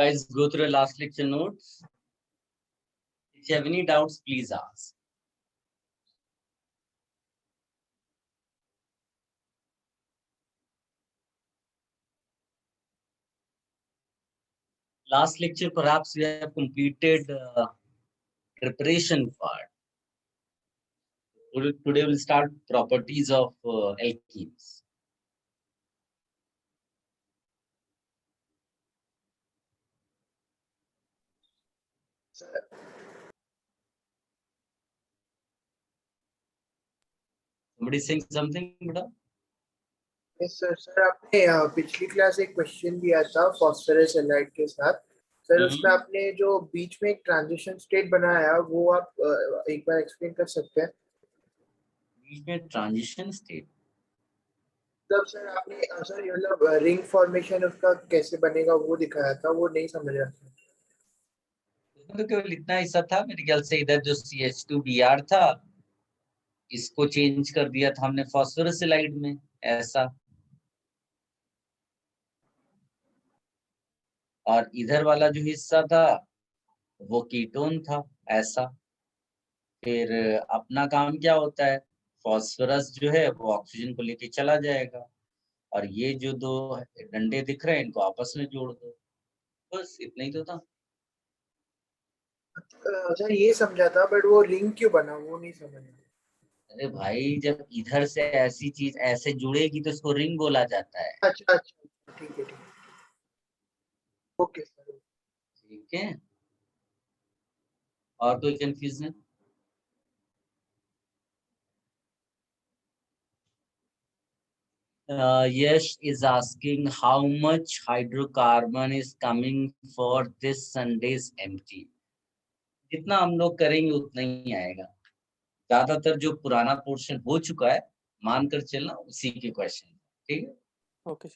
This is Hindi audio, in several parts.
Guys, go through the last lecture notes. If you have any doubts, please ask. Last lecture, perhaps we have completed preparation part. Today we'll start properties of alkenes. Somebody saying something, beta? Yes, sir. Sir आपने पिछली क्लास एक क्वेश्चन दिया था फॉस्फोरस हैलाइड के साथ सर उसमें आपने जो बीच में एक ट्रांजिशन स्टेट बनाया वो आप एक बार एक्सप्लेन कर सकते हैं बीच में ट्रांजिशन स्टेट तब सर आपने सर मतलब रिंग फॉर्मेशन उसका कैसे बनेगा वो दिखाया था वो नहीं समझ रहा था तो केवल इतना हिस्सा था मेरे ख्याल से इधर जो CH2Br था इसको चेंज कर दिया था हमने फॉस्फोरस हैलाइड में ऐसा और इधर वाला जो हिस्सा था वो कीटोन था ऐसा फिर अपना काम क्या होता है फॉस्फोरस जो है वो ऑक्सीजन को लेके चला जाएगा और ये जो दो डंडे दिख रहे हैं इनको आपस में जोड़ दो बस इतना ही तो था सर ये समझा था बट वो रिंग क्यों बना वो नहीं समझा अरे भाई जब इधर से ऐसी चीज ऐसे जुड़ेगी तो इसको रिंग बोला जाता है अच्छा अच्छा ठीक है ओके सर ठीक है और कोई confusion Yash is asking how much hydrocarbon is coming for this Sunday's empty. जितना हम लोग करेंगे उतना ही आएगा ज्यादातर जो पुराना पोर्शन हो चुका है मानकर चलना उसी के क्वेश्चन ठीक है ओके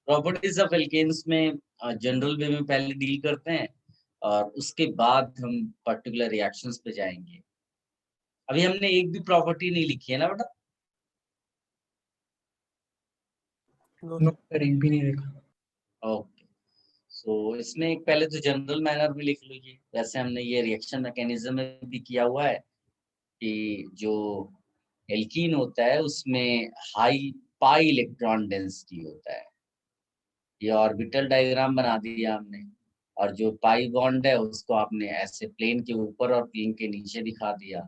प्रॉपर्टीज ऑफ एल्केन्स में जनरल वे में पहले डील करते हैं और उसके बाद हम पर्टिकुलर रिएक्शंस पे जाएंगे अभी हमने एक भी प्रॉपर्टी नहीं लिखी है ना बेटा रिंग भी नहीं देखा ओके सो इसमें एक पहले तो जनरल मैनर में लिख लीजिए वैसे हमने ये रिएक्शन मैकेनिज्म में भी किया हुआ है कि जो एल्कीन होता है उसमें हाई पाई इलेक्ट्रॉन डेंसिटी होता है ये ऑर्बिटल डायग्राम बना दिया हमने और जो पाई बॉन्ड है उसको आपने ऐसे प्लेन के ऊपर और प्लेन के नीचे दिखा दिया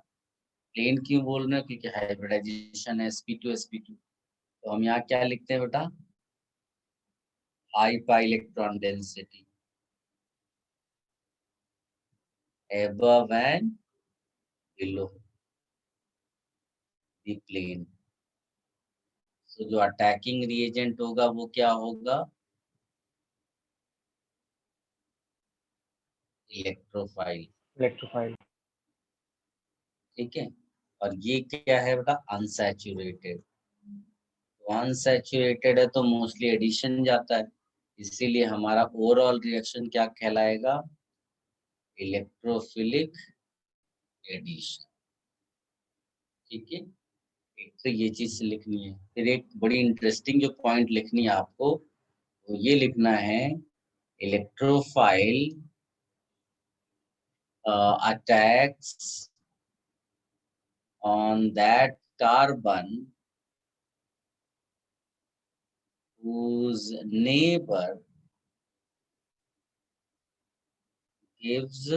प्लेन क्यों बोल रहे हैं क्योंकि हाइब्रिडाइजेशन है sp2 तो हम यहाँ क्या लिखते हैं बेटा high pi electron density above and below the plane so जो अटैकिंग रिएजेंट होगा वो क्या होगा इलेक्ट्रोफाइल ठीक है और ये क्या है बेटा अनसैचुरेटेड अनसैचुरेटेड है तो मोस्टली एडिशन जाता है इसीलिए हमारा ओवरऑल रिएक्शन क्या कहलाएगा इलेक्ट्रोफिलिक एडिशन ठीक है एक तो ये चीज लिखनी है फिर एक बड़ी इंटरेस्टिंग जो पॉइंट लिखनी है आपको तो ये लिखना है electrophile attacks on that carbon whose neighbor gives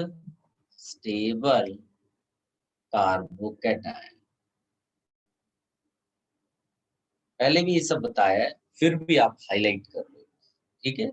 stable carbocation. पहले भी ये सब बताया है फिर भी आप हाईलाइट कर लो ठीक है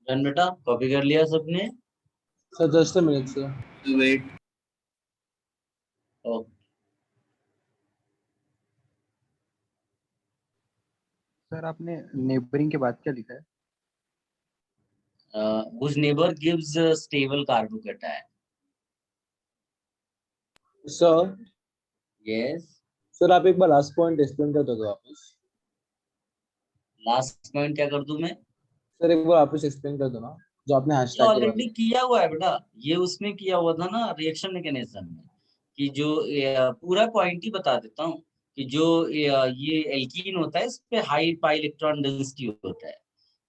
डन बेटा, कॉपी कर लिया सबने? Sir just a minute sir. Wait. Okay. Sir आपने नेबरिंग के बाद क्या लिखा है? whose neighbor gives a stable carbocation. Sir Yes. Sir आप एक बार लास्ट पॉइंट एक्सप्लेन कर दो वापस. लास्ट पॉइंट क्या कर दूं मैं? सर एक बार वापस एक्सप्लेन कर दो ना, जो आपने ये हैशटैग के बारे ऑलरेडी में. किया हुआ है बेटा, ये उसमें किया हुआ था ना रिएक्शन मैकेनिज्म में, कि जो पूरा पॉइंट ही बता देता हूँ कि जो ये एल्कीन होता है इस पे हाई पाई इलेक्ट्रॉन डेंसिटी होता है,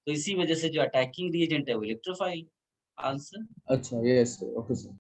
तो इसी वजह से जो अटैकिंग रिएजेंट है वो इलेक्ट्रोफाइल. आंसर. अच्छा yes sir. Okay sir.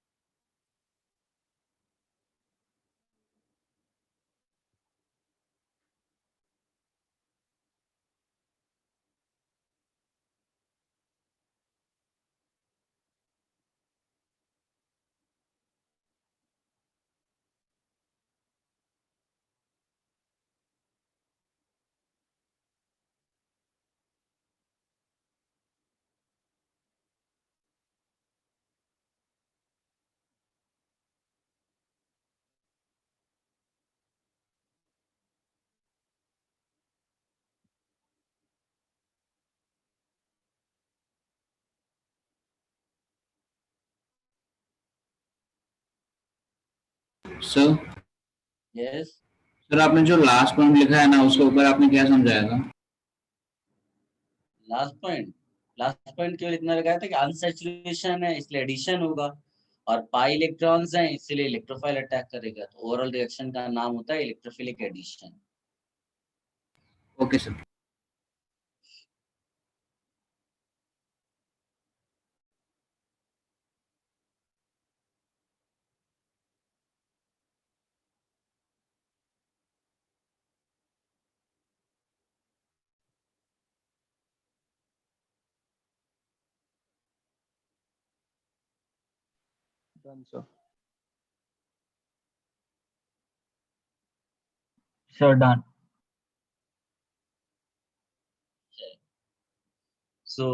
Sir yes. Sir आपने जो लास्ट पॉइंट लिखा है ना उसके ऊपर आपने क्या समझाया था? लास्ट पॉइंट केवल इतना लगाया था कि अनसैचुरेशन है इसलिए एडिशन होगा, और पाई इलेक्ट्रॉन्स हैं इसलिए इलेक्ट्रोफाइल अटैक करेगा, तो ओवरऑल रिएक्शन का नाम होता है electrophilic addition. Okay sir. Done sir. Sure, done. So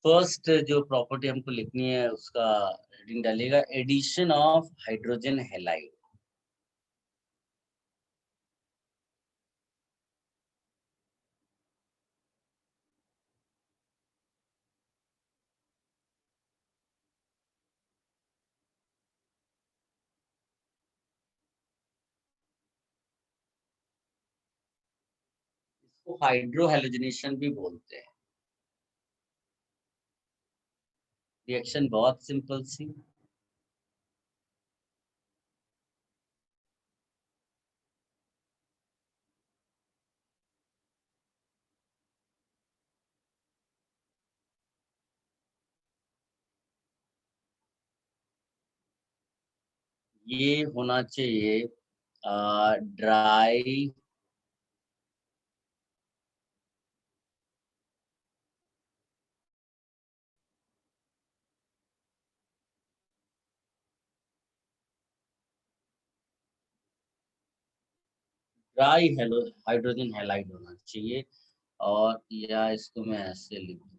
first जो प्रॉपर्टी हमको लिखनी है उसका हेडिंग डालिएगा एडिशन ऑफ हाइड्रोजन हैलाइड. इसको हाइड्रोहैलोजनेशन भी बोलते हैं. रिएक्शन बहुत सिंपल सी. ये होना चाहिए dry dry hello hydrogen halide होना चाहिए, और या इसको मैं ऐसे लिख दूं.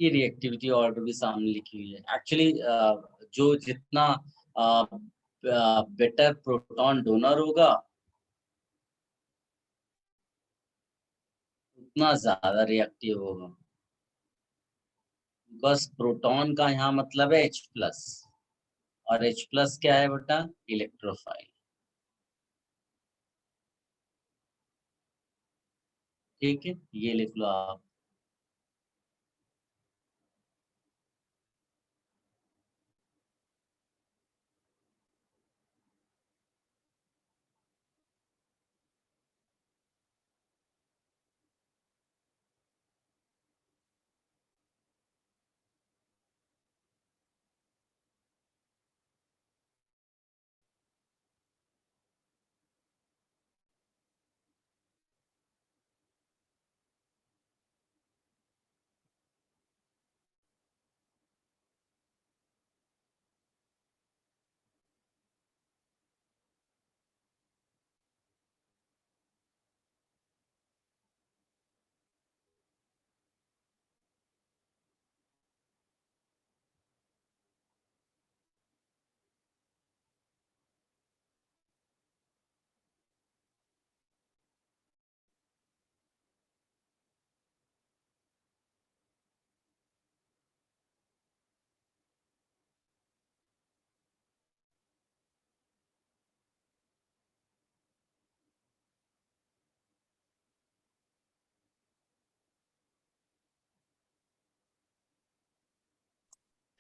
ये रिएक्टिविटी ऑर्डर भी सामने लिखी हुई है. एक्चुअली जो जितना बेटर प्रोटॉन डोनर होगा उतना ज्यादा रिएक्टिव होगा, बस प्रोटॉन का यहाँ मतलब है H+, और H+ क्या है बेटा? इलेक्ट्रोफाइल. ठीक है, ये लिख लो आप.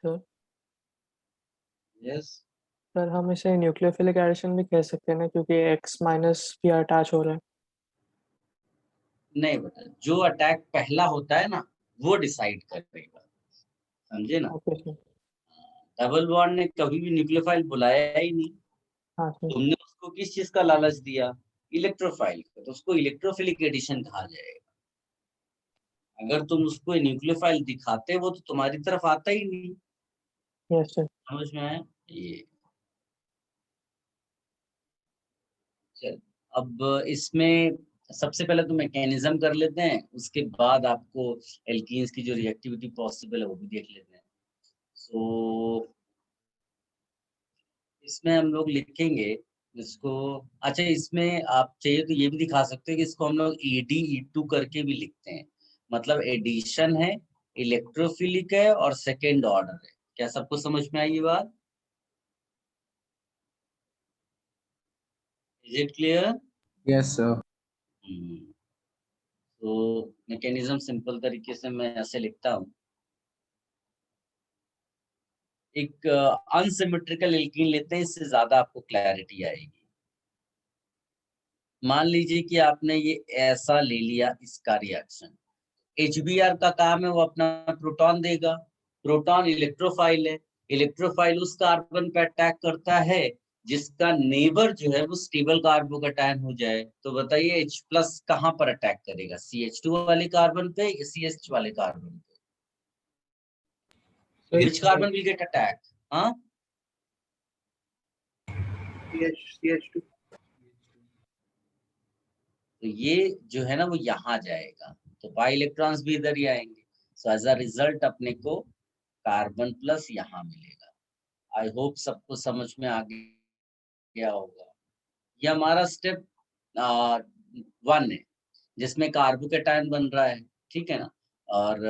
सर यस सर हम इसे न्यूक्लियोफिलिक एडिशन भी कह सकते हैं ना, क्योंकि X माइनस भी अटैच हो रहा है। नहीं बेटा, जो अटैक पहला होता है ना वो डिसाइड करेगा, समझे ना। Okay sir. डबल बॉन्ड ने कभी भी न्यूक्लियोफाइल बुलाया ही नहीं। हाँ सर। तुमने उसको किस चीज का लालच दिया? इलेक्ट्रोफाइल का, तो उसको इलेक्ट्रोफिलिक एडिशन कहा जाएगा। अगर तुम उसको न्यूक्लियोफाइल दिखाते वो तो तुम्हारी तरफ आता ही नहीं। Yes sir. समझ में आया ये? चल, अब इसमें सबसे पहले तो मैकेनिज्म कर लेते हैं, उसके बाद आपको एल्कीन्स की जो रिएक्टिविटी पॉसिबल है वो भी देख लेते हैं। सो इसमें हम लोग लिखेंगे इसको। अच्छा, इसमें आप चाहिए तो ये भी दिखा सकते हैं कि इसको हम लोग AdE2 करके भी लिखते हैं। मतलब एडिशन है, इलेक्ट्रोफिलिक है और सेकेंड ऑर्डर है। क्या सबको समझ में आई ये बात? Is it clear? Yes, sir. तो मैकेनिज्म सिंपल तरीके से मैं ऐसे लिखता हूँ। एक अनसिमेट्रिकल एल्कीन लेते हैं, इससे ज्यादा आपको क्लैरिटी आएगी। मान लीजिए कि आपने ये ऐसा ले लिया, इसका रिएक्शन HBr का काम है वो अपना प्रोटॉन देगा। प्रोटॉन इलेक्ट्रोफाइल है, इलेक्ट्रोफाइल उस कार्बन पे अटैक करता है जिसका नेबर जो है वो स्टेबल कार्बोकैटायन हो जाए। तो बताइए H+ कहाँ पर अटैक करेगा? CH2 वाले कार्बन पे या CH वाले कार्बन पे? Which carbon will get attack? हाँ, CH2। तो ये जो है ना वो यहाँ जाएगा, तो पाई इलेक्ट्रॉन्स भी इधर ही आएंगे। सो एज अ रिजल्ट अपने को कार्बन प्लस यहाँ मिलेगा। आई होप सबको समझ में आ गया होगा। ये हमारा स्टेप 1 है जिसमें कार्बोकैटायन बन रहा है, ठीक है ना। और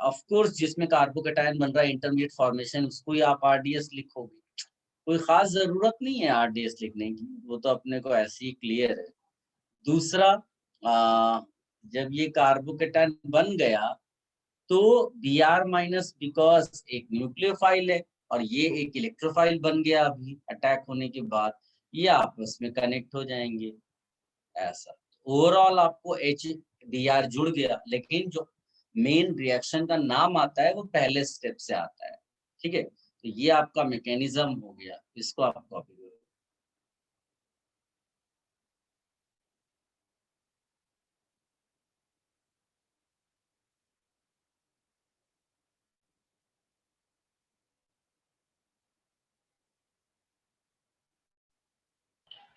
ऑफ कोर्स जिसमें कार्बोकैटायन बन रहा है इंटरमीडिएट फॉर्मेशन, उसको ही आप RDS लिखोगे। कोई खास जरूरत नहीं है RDS लिखने की, वो तो अपने को ऐसे ही क्लियर है। दूसरा, जब ये कार्बोकैटायन बन गया तो Br- बिकॉज एक न्यूक्लियोफाइल है और ये एक इलेक्ट्रोफाइल बन गया अभी अटैक होने के बाद, ये आपस में कनेक्ट हो जाएंगे ऐसा। ओवरऑल आपको HBr जुड़ गया, लेकिन जो मेन रिएक्शन का नाम आता है वो पहले स्टेप से आता है, ठीक है। तो ये आपका मैकेनिज्म हो गया, इसको आप कॉपी करो।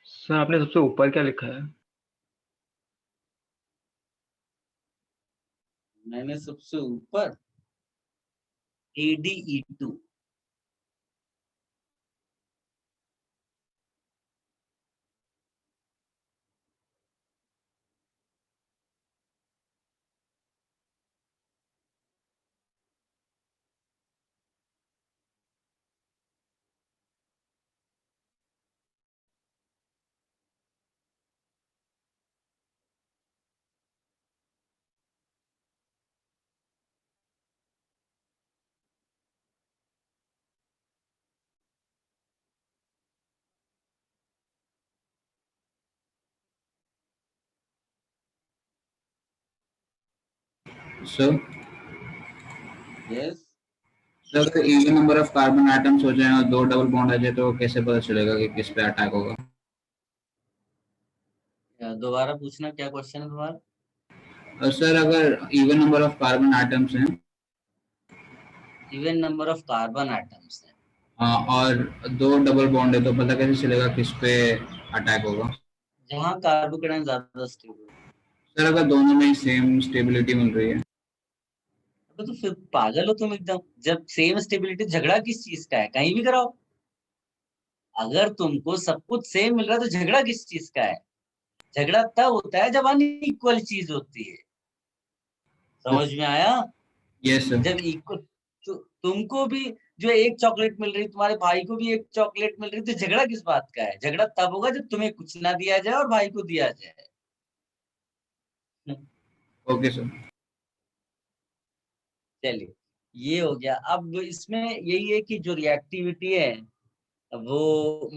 सर आपने सबसे ऊपर क्या लिखा है? मैंने सबसे ऊपर AdE2। So, यस, तो अगर even number of carbon atoms हो जाए और दो डबल बॉन्ड आ जाए तो कैसे पता चलेगा कि किस पे अटैक होगा? दोबारा पूछना, क्या क्वेश्चन है तुम्हारा? और सर अगर even number of carbon atoms हैं even number of carbon atoms है और दो डबल बॉन्ड है तो पता कैसे चलेगा किस पे अटैक होगा? जहाँ कार्बोकैटायन ज्यादा स्टेबल। सर अगर दोनों में सेम स्टेबिलिटी मिल रही है तो फिर पागल हो तुम एकदम। जब सेम स्टेबिलिटी, झगड़ा किस चीज का है? कहीं भी कराओ। अगर तुमको सब कुछ सेम मिल रहा है तो झगड़ा किस चीज का है? झगड़ा तब होता है जब अनइक्वल चीज होती है। समझ में आया? Yes sir. जब इक्वल, तो तुमको भी जो एक चॉकलेट मिल रही, तुम्हारे भाई को भी एक चॉकलेट मिल रही, तो झगड़ा किस बात का है? झगड़ा तब होगा जब तुम्हें कुछ ना दिया जाए और भाई को दिया जाए। Okay sir. चलिए, ये हो गया। अब इसमें यही है कि जो रिएक्टिविटी है वो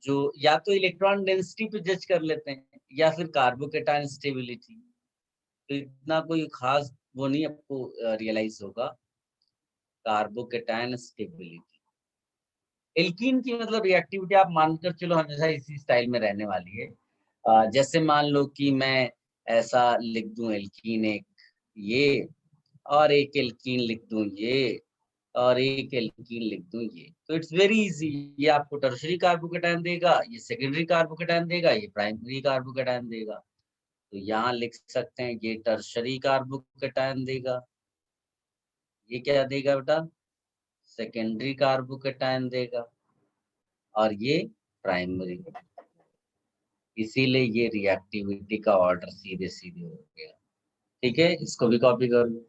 जो या तो इलेक्ट्रॉन डेंसिटी पे जज कर लेते हैं या फिर कार्बोकेटायन स्टेबिलिटी। तो इतना कोई खास वो नहीं आपको रियलाइज होगा। कार्बोकेटायन स्टेबिलिटी, एल्कीन की मतलब रिएक्टिविटी आप मानकर चलो हमेशा इसी स्टाइल में रहने वाली है। जैसे मान लो कि मैं ऐसा लिख दूं एल्कीन एक ये, और एक एल्कीन लिख दूं ये, और एक एल्कीन लिख दूं ये, तो इट्स वेरी इजी। ये आपको टर्शरी कार्बोकेटायन देगा, ये सेकेंडरी कार्बोकेटायन देगा, ये प्राइमरी कार्बोकेटायन देगा। तो यहाँ लिख सकते हैं ये टर्शरी कार्बोकेटायन देगा, ये क्या देगा बेटा, सेकेंडरी कार्बोकेटायन देगा, और ये प्राइमरी। इसीलिए ये रिएक्टिविटी का ऑर्डर सीधे सीधे हो गया। ठीक है, इसको भी कॉपी कर लो।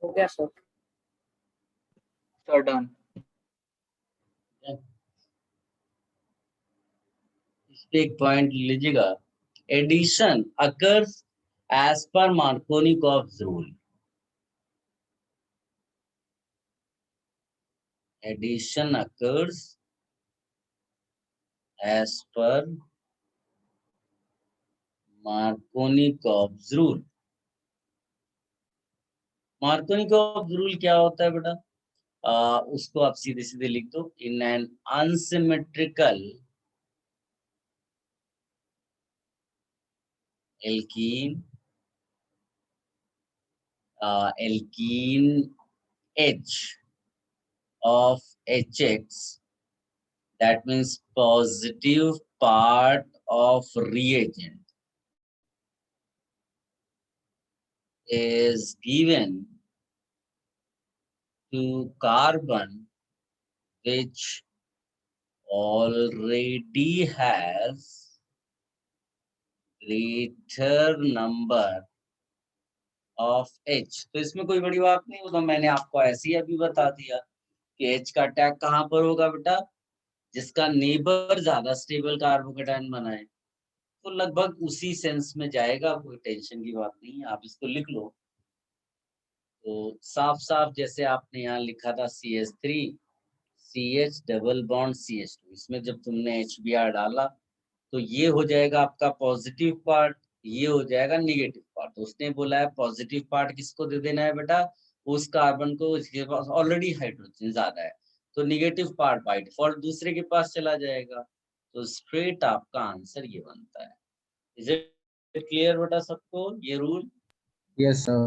हो गया सर। Sir done. इस पे एक पॉइंट लीजिएगा, addition occurs as per Markovnikov rule. Addition occurs as per Markovnikov rule. Markovnikov rule क्या होता है बेटा? उसको आप सीधे सीधे लिख दो, in an unsymmetrical alkene, alkene H of HX, that means positive part of reagent is given to carbon which already has greater number of H। तो इसमें कोई बड़ी बात नहीं, वो तो मैंने आपको ऐसे ही अभी बता दिया कि H का अटैक कहाँ पर होगा बेटा, जिसका नेबर ज्यादा स्टेबल कार्बोकेटायन बनाए। तो लगभग उसी सेंस में जाएगा, कोई टेंशन की बात नहीं है, आप इसको लिख लो। तो साफ साफ जैसे आपने यहाँ लिखा था CH3 CH double bond CH2, इसमें जब तुमने HBr डाला तो ये हो जाएगा आपका पॉजिटिव पार्ट, ये हो जाएगा निगेटिव पार्ट। तो उसने बोला है पॉजिटिव पार्ट किसको दे देना है बेटा, उस कार्बन को जिसके पास ऑलरेडी हाइड्रोजन ज्यादा है, तो निगेटिव पार्ट बाय डिफॉल्ट दूसरे के पास चला जाएगा। तो स्ट्रेट आपका आंसर ये बनता है। इज इट क्लियर बेटा सबको ये रूल? Yes, sir.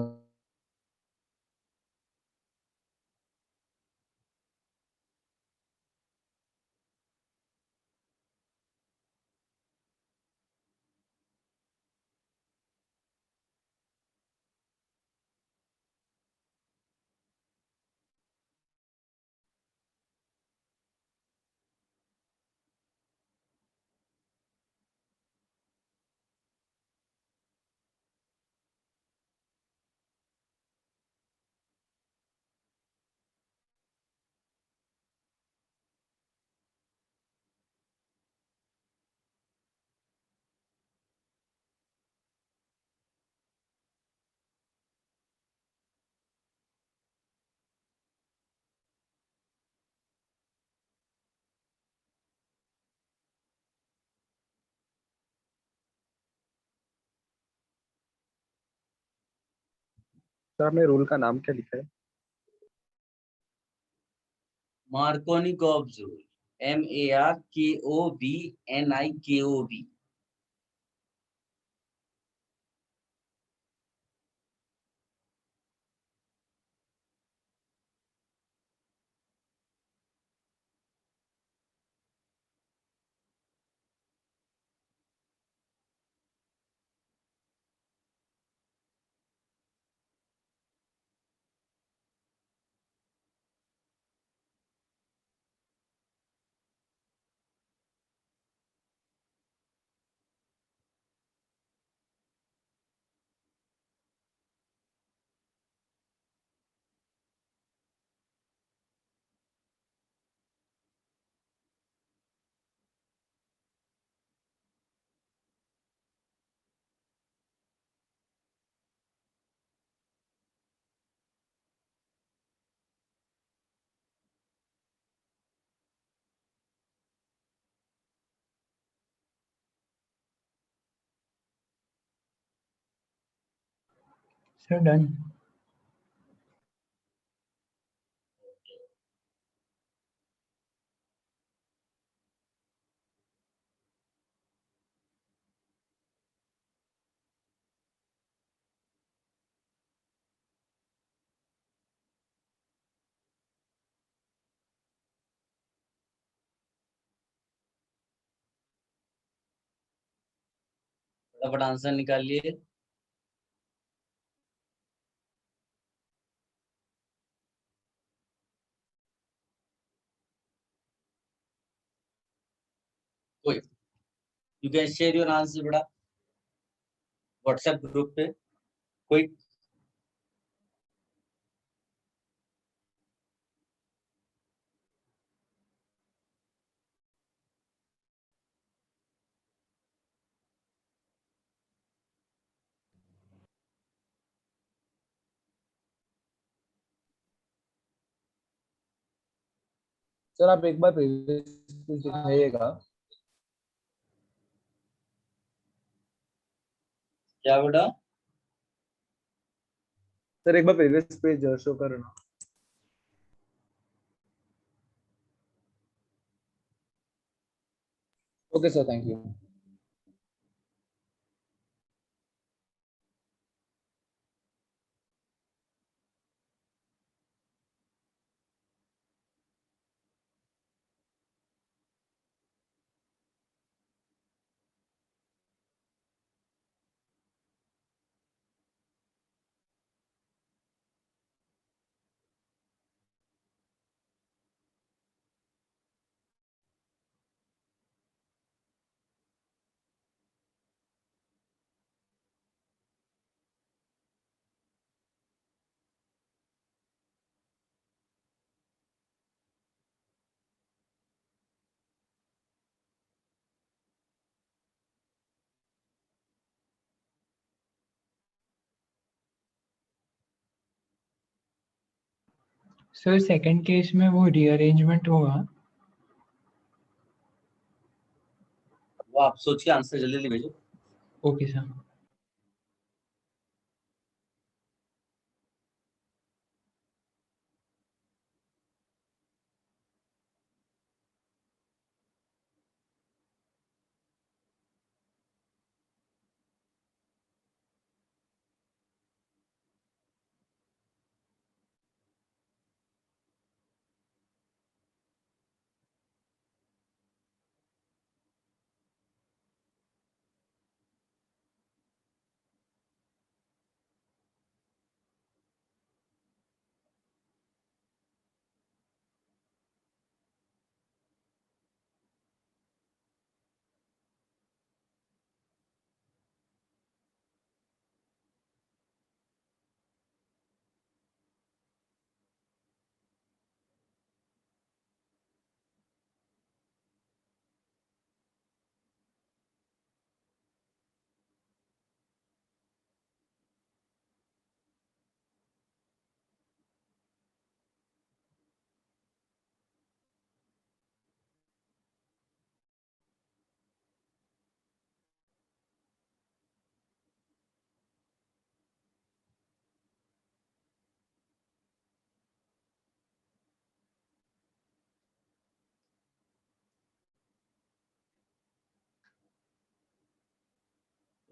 सर आपने रूल का नाम क्या लिखा है? Markovnikov's rule, MARKOVNIKOV। Sir done. फटाफट आंसर निकालिए। कोई, you can share your answer बेटा व्हाट्सएप ग्रुप पे। कोई सर आप एक बार प्रीवियस पेज दिखाइएगा। क्या बेटा? सर एक बार प्रीवियस पेज शो करना। Okay sir, thank you. Sir second case में वो रीअरेंजमेंट होगा। वो आप सोच के आंसर जल्दी जल्दी भेजो। Okay sir.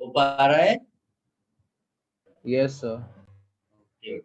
हो पा रहा है? Yes, sir. Okay.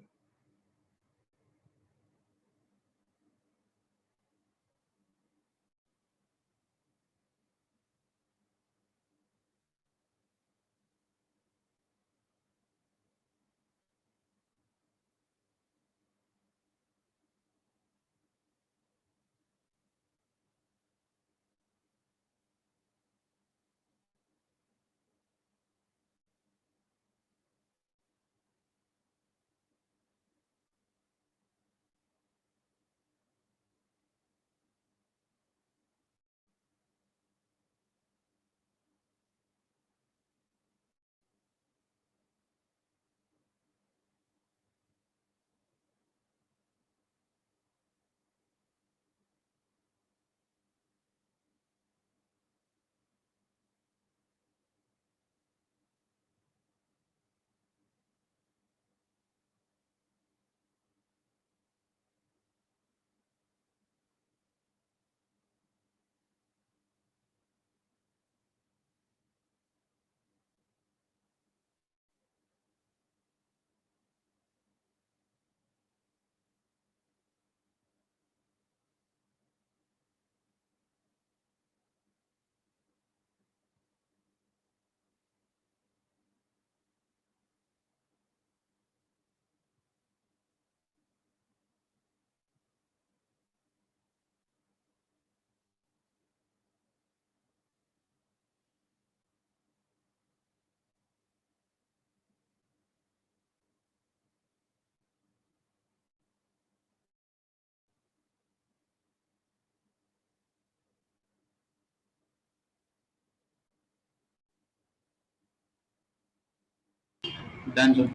Done sir.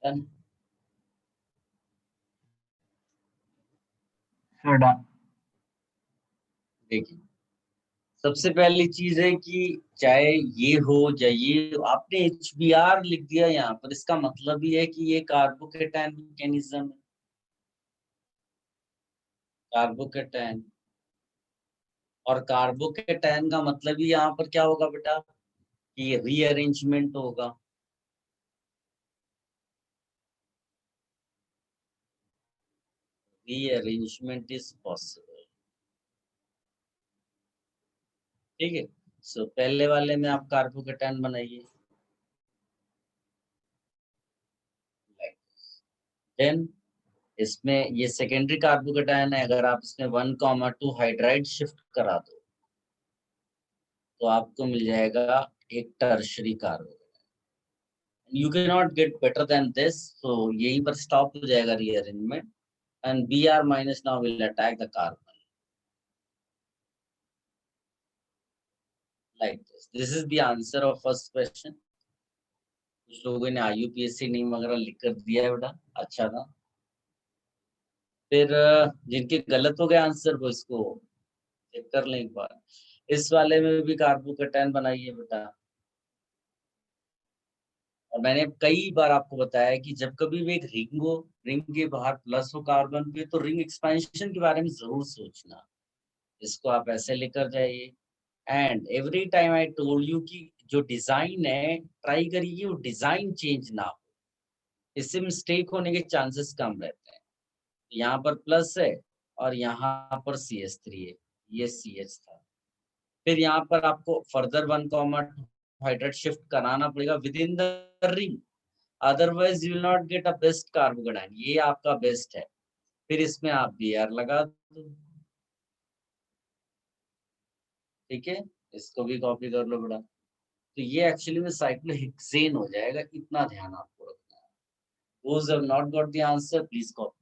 Done. Sir done. देखिए, सबसे पहली चीज है कि चाहे ये हो या ये हो, आपने HBr लिख दिया यहाँ पर, इसका मतलब ही है कि ये कार्बोकेटायन मैकेनिज्म है। कार्बोकेटायन, और कार्बोकेटायन का मतलब ही यहाँ पर क्या होगा बेटा, कि रीअरेंजमेंट होगा। Rearrangement is possible. ठीक है, सो पहले वाले में आप कार्बोकेटायन बनाइए। देन इसमें ये सेकेंडरी कार्बोकेटायन है, अगर आप इसमें 1,2 हाइड्राइड शिफ्ट करा दो तो आपको मिल जाएगा एक tertiary carbocation. You can not get better than this, तो यहीं पर स्टॉप हो जाएगा rearrangement, and Br minus now will attack the carbon like this. This is the answer of first question. कुछ लोगों ने IUPAC नेम वगैरह लिख कर दिया है बेटा, अच्छा था। फिर जिनके गलत हो गए आंसर, वो इसको चेक कर लें एक बार। इस वाले में भी कार्बोकेटायन बनाइए बेटा। और मैंने कई बार आपको बताया कि जब कभी भी एक रिंग हो, रिंग के बाहर प्लस हो कार्बन पे, तो रिंग एक्सपेंशन के बारे में जरूर सोचना। इसको आप ऐसे लेकर जाइए। And every time I told you कि जो डिजाइन है, ट्राई करिए वो डिजाइन चेंज ना हो, इससे मिस्टेक होने के चांसेस कम रहते हैं। यहाँ पर प्लस है और यहाँ पर CH3 है, ये CH था। फिर यहाँ पर आपको फर्दर 1,2 हाइड्रेट शिफ्ट कराना पड़ेगा with in the ring, otherwise you will not get a best carbocation. ये आपका बेस्ट है, फिर इसमें आप Br लगा दो। ठीक है, इसको भी कॉपी कर लो बेटा। तो ये एक्चुअली में साइक्लोहेक्सेन हो जाएगा, इतना ध्यान आपको रखना है। Those who have not got the answer, please copy.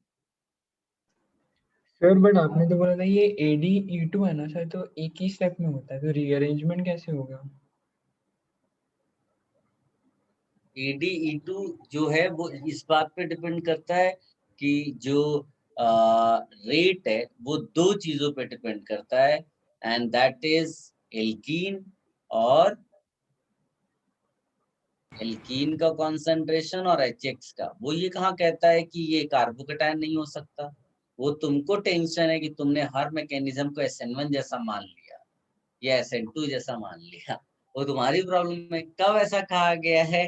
Sir but आपने तो बोला था ये AdE2 है ना सर, तो एक ही स्टेप में होता है, तो रीअरेंजमेंट कैसे होगा? AdE2 जो है वो इस बात पे डिपेंड करता है कि जो रेट है वो दो चीजों पे डिपेंड करता है, एंड दैट इज एल्कीन और एल्कीन का कॉन्सेंट्रेशन और HX का। वो ये कहाँ कहता है कि ये कार्बोकेटायन नहीं हो सकता, वो तुमको टेंशन है कि तुमने हर मैकेनिज्म को SN1 जैसा मान लिया या SN2 जैसा मान लिया। वो तुम्हारी प्रॉब्लम है। कब ऐसा कहा गया है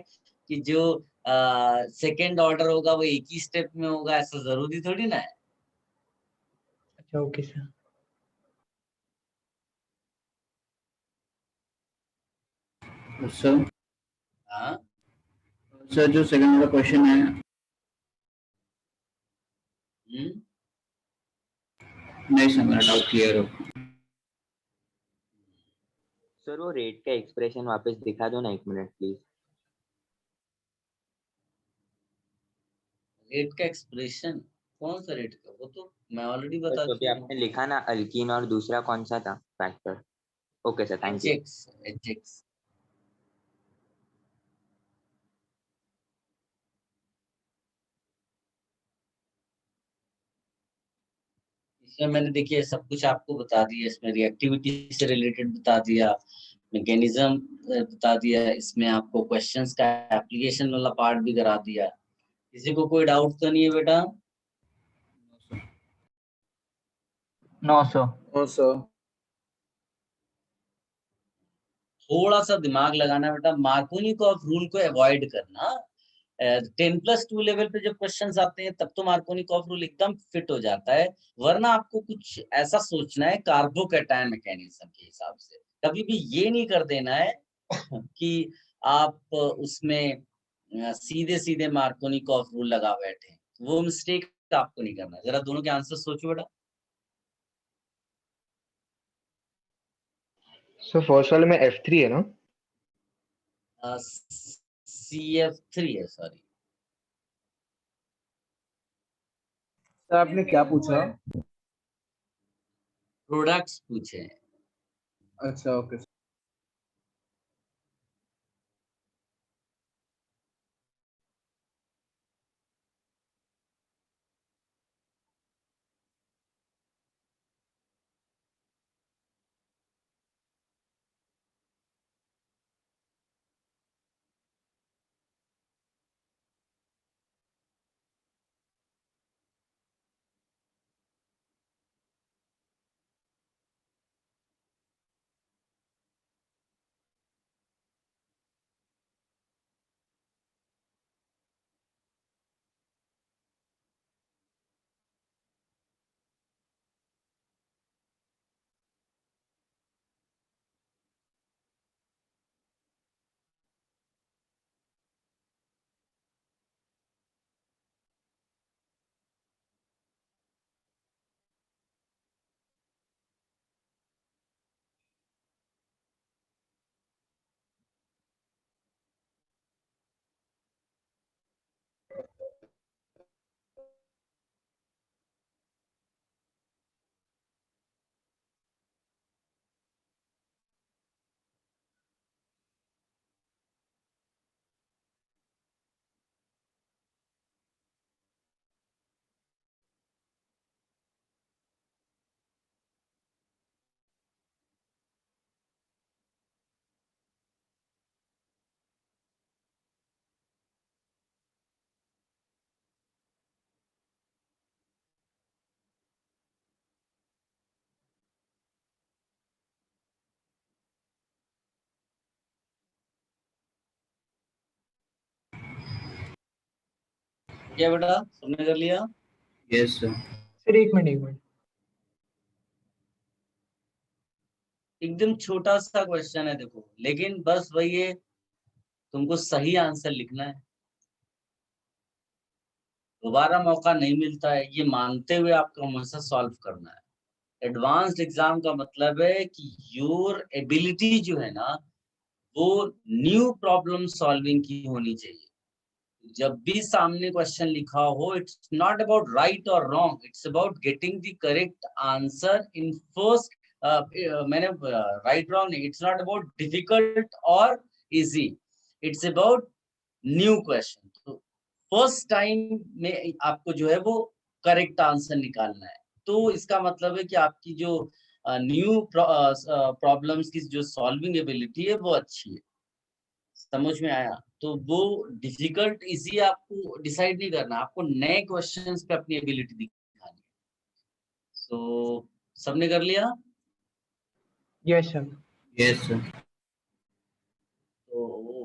कि जो सेकेंड ऑर्डर होगा वो एक ही स्टेप में होगा? ऐसा जरूरी थोड़ी ना है। अच्छा ओके सर। सर हाँ, सर जो सेकंड वाला क्वेश्चन है, नहीं सर मेरा डाउट क्लियर हो। सर वो रेट का एक्सप्रेशन वापस दिखा दो ना, 1 मिनट प्लीज। रेट का एक्सप्रेशन? कौन सा रेट का? वो तो मैं ऑलरेडी तो बता अभी चुका आपने हूँ। लिखा ना अल्कीन, और दूसरा कौन सा था factor? Okay sir, thank you. Hx. इसमें मैंने देखिए सब कुछ आपको बता दिया। इसमें रिएक्टिविटी से रिलेटेड बता दिया, मैकेनिज्म बता दिया, इसमें आपको क्वेश्चंस का एप्लीकेशन वाला पार्ट भी करा दिया। किसी को कोई डाउट तो नहीं है बेटा? No sir. No sir. थोड़ा सा दिमाग लगाना बेटा, मार्कोनिकॉफ रूल को अवॉइड करना। 10+2 लेवल पे जब क्वेश्चंस आते हैं तब तो मार्कोनिकॉफ रूल एकदम फिट हो जाता है, वरना आपको कुछ ऐसा सोचना है कार्बोकैटायन मैकेनिज्म के हिसाब से। कभी भी ये नहीं कर देना है कि आप उसमें सीधे सीधे मार्कोनिकॉफ रूल लगा बैठे। वो मिस्टेक आपको नहीं करना। जरा दोनों के आंसर सोचो बेटा। सर फर्स्ट वाले में F3 है ना? CF3 है, सॉरी। सर आपने क्या पूछा? प्रोडक्ट्स पूछे हैं। अच्छा ओके। क्या बेटा, सबने कर लिया? Yes sir. Sir 1 minute. एकदम छोटा सा क्वेश्चन है देखो, लेकिन बस वही है, तुमको सही आंसर लिखना है। दोबारा मौका नहीं मिलता है, ये मानते हुए आपको हमेशा सॉल्व करना है। एडवांस्ड एग्जाम का मतलब है कि योर एबिलिटी जो है ना, वो न्यू प्रॉब्लम सॉल्विंग की होनी चाहिए। जब भी सामने क्वेश्चन लिखा हो, इट्स नॉट अबाउट राइट और wrong, it's about getting the correct answer in first. मैंने राइट रॉन्ग नहीं, इट्स नॉट अबाउट डिफिकल्ट और easy, it's about new question. तो फर्स्ट टाइम में आपको जो है वो करेक्ट आंसर निकालना है। तो इसका मतलब है कि आपकी जो न्यू प्रॉब्लम्स की जो सॉल्विंग एबिलिटी है वो अच्छी है। समझ में आया? तो वो डिफिकल्ट इजी आपको डिसाइड नहीं करना, आपको नए क्वेश्चंस पे अपनी एबिलिटी दिखानी है। सबने कर लिया? Yes sir. Yes sir.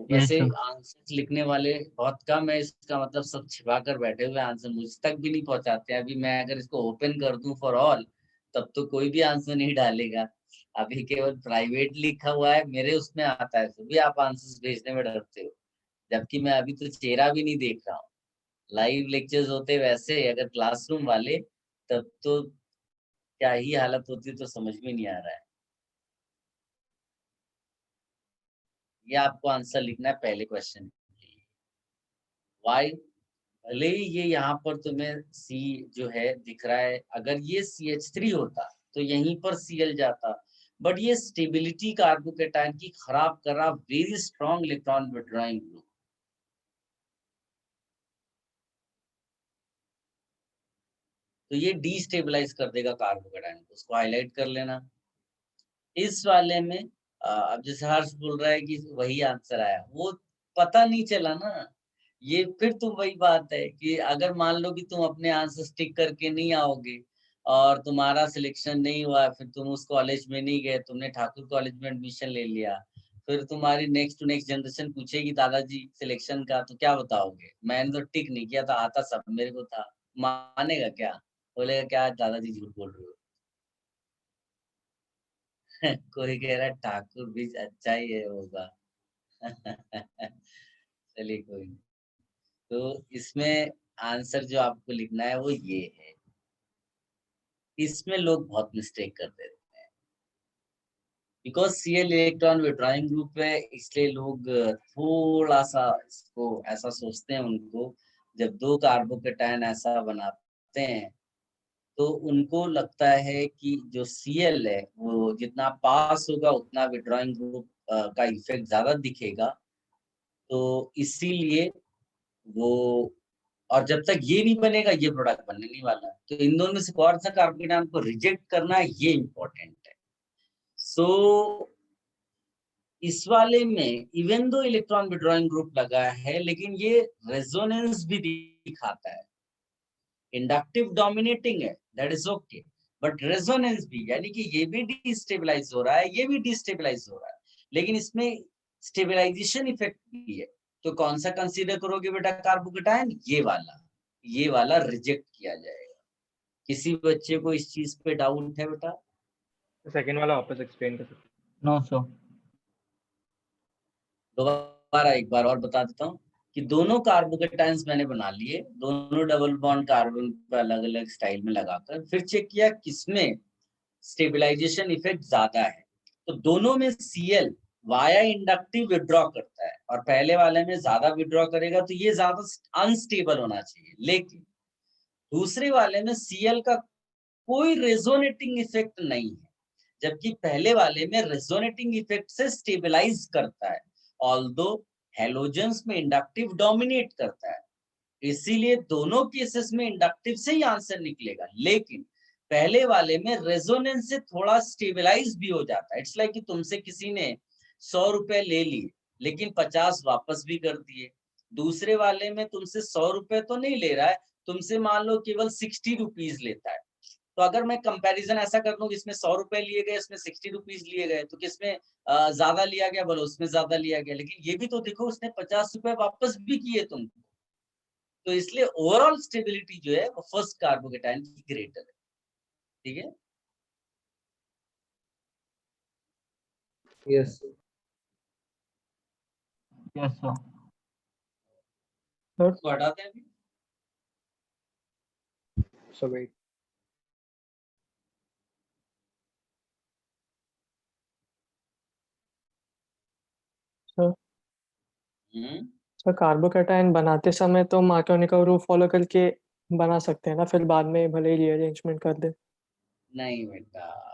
वैसे sir. आंसर लिखने वाले बहुत कम है, इसका मतलब सब छिपा कर बैठे हुए आंसर मुझ तक भी नहीं पहुंचाते हैं। अभी मैं अगर इसको ओपन कर दूं फॉर ऑल, तब तो कोई भी आंसर नहीं डालेगा। अभी केवल प्राइवेट लिखा हुआ है, मेरे उसमें आता है, फिर भी आप आंसर भेजने में डरते हो, जबकि मैं अभी तो चेहरा भी नहीं देख रहा हूँ। लाइव लेक्चर्स होते वैसे, अगर क्लासरूम वाले, तब तो क्या ही हालत होती तो समझ में नहीं आ रहा है। ये आपको आंसर लिखना है पहले क्वेश्चन के लिए। वाई, भले ही ये यहाँ पर तुम्हें सी जो है दिख रहा है, अगर ये CH3 होता तो यहीं पर Cl जाता, बट ये स्टेबिलिटी कार्बोकेटायन की खराब कर रहा, very strong electron withdrawing group. तो ये डीस्टेबलाइज कर देगा कार्बोकेटायन को, उसको हाईलाइट कर लेना। इस वाले में अब जैसे हर्ष बोल रहा है कि वही आंसर आया, वो पता नहीं चला ना। ये फिर तो वही बात है कि अगर मान लो कि तुम अपने आंसर स्टिक करके नहीं आओगे और तुम्हारा सिलेक्शन नहीं हुआ, फिर तुम उस कॉलेज में नहीं गए, तुमने ठाकुर कॉलेज में एडमिशन ले लिया, फिर तुम्हारी नेक्स्ट टू नेक्स्ट जनरेशन पूछेगी दादाजी सिलेक्शन का, तो क्या बताओगे? मैंने तो टिक नहीं किया था, आता सब मेरे को था। मानेगा क्या? बोलेगा क्या दादाजी झूठ बोल रहे हो। कोई कह रहा है ठाकुर भी अच्छा ही है होगा। चलिए कोई नहीं। तो इसमें आंसर जो आपको लिखना है वो ये है। इसमें लोग बहुत मिस्टेक कर देते हैं, because Cl electron withdrawing group है, इसलिए लोग थोड़ा सा इसको ऐसा सोचते हैं। उनको जब दो कार्बोकेटायन ऐसा बनाते हैं तो उनको लगता है कि जो Cl है वो जितना पास होगा उतना विड्रॉइंग ग्रुप का इफेक्ट ज्यादा दिखेगा, तो इसीलिए वो, और जब तक ये नहीं बनेगा ये प्रोडक्ट बनने नहीं वाला। तो इन दोनों में से कौन सा कार्बोकेटायन को रिजेक्ट करना है, ये इंपॉर्टेंट है। सो इस वाले में even though electron withdrawing group लगा है, लेकिन ये रेजोनेंस भी दिखाता है। इंडक्टिव डोमिनेटिंग है, that is okay, but resonance भी, यानी कि ये भी डिस्टेबलाइज हो रहा है, ये भी डिस्टेबलाइज हो रहा है, लेकिन इसमें स्टेबलाइजेशन इफेक्ट भी है। तो कौन सा कंसीडर करोगे बेटा कार्बोकेटायन? ये वाला रिजेक्ट किया जाएगा। किसी बच्चे को इस चीज पे डाउट है बेटा? सेकंड वाला वापस एक्सप्लेन कर सकते No, sir. दोबारा एक बार और बता देता हूँ कि दोनों कार्बोकेटायंस मैंने बना लिए, दोनों डबल बॉन्ड कार्बन पे अलग अलग स्टाइल में लगाकर, फिर चेक किया किसमें स्टेबलाइजेशन इफेक्ट ज्यादा है। तो दोनों में Cl वाया इंडक्टिव विड्रॉ करता है, और पहले वाले में ज्यादा विड्रॉ करेगा, तो ये ज्यादा अनस्टेबल होना चाहिए। लेकिन दूसरे वाले में Cl का कोई रेजोनेटिंग इफेक्ट नहीं है, जबकि पहले वाले में रेजोनेटिंग इफेक्ट से स्टेबलाइज करता है, ऑल्दो हैलोजेंस में इंडक्टिव डोमिनेट करता है। इसीलिए दोनों केसेस में इंडक्टिव से ही आंसर निकलेगा, लेकिन पहले वाले में रेजोनेंस से थोड़ा स्टेबलाइज भी हो जाता है। इट्स लाइक कि तुमसे किसी ने 100 रुपए ले लिए लेकिन 50 वापस भी कर दिए। दूसरे वाले में तुमसे 100 रुपए तो नहीं ले रहा है, तुमसे मान लो केवल 60 रुपीज लेता है। तो अगर मैं कंपैरिजन ऐसा कर लूं, इसमें 100 रुपए लिए गए, इसमें 60 रुपीज लिए गए, तो किसमें ज्यादा लिया गया? बोलो उसमें ज्यादा लिया गया, लेकिन ये भी तो देखो उसने 50 रुपए वापस भी किए तुमको। तो इसलिए ओवरऑल स्टेबिलिटी जो है वो फर्स्ट कार्बोकेटायन की ग्रेटर है। ठीक है, यस Yes, sir. इसको हटाते हैं अभी। सो वेट सर कार्बोकेटायन बनाते समय तो मार्कोनी का रूल फॉलो करके बना सकते हैं ना, फिर बाद में भले ही रीअरेंजमेंट कर दे। नहीं बेटा,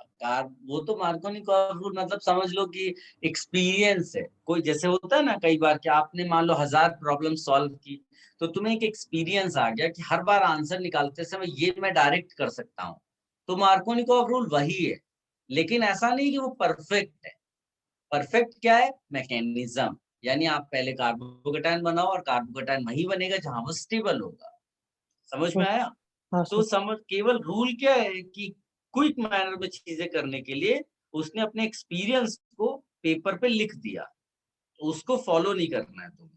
वो तो मार्कोनी का रूल मतलब समझ लो कि एक्सपीरियंस है। कोई जैसे होता है ना कई बार कि आपने मान लो 1000 प्रॉब्लम सॉल्व की, तो तुम्हें एक एक्सपीरियंस आ गया कि हर बार आंसर निकालते समय ये मैं डायरेक्ट कर सकता हूँ, तो मार्कोनी का रूल वही है। लेकिन ऐसा नहीं कि वो परफेक्ट है। परफेक्ट क्या है? मैकेनिज्म, यानी आप पहले कार्बोकेटायन बनाओ और कार्बोकेटायन वही बनेगा जहां वो स्टेबल होगा। समझ में आया? हाँ तो सर। समझ, केवल रूल क्या है कि क्विक मैनर में चीजें करने के लिए उसने अपने एक्सपीरियंस को पेपर पे लिख दिया, उसको फॉलो नहीं करना है तुम्हें।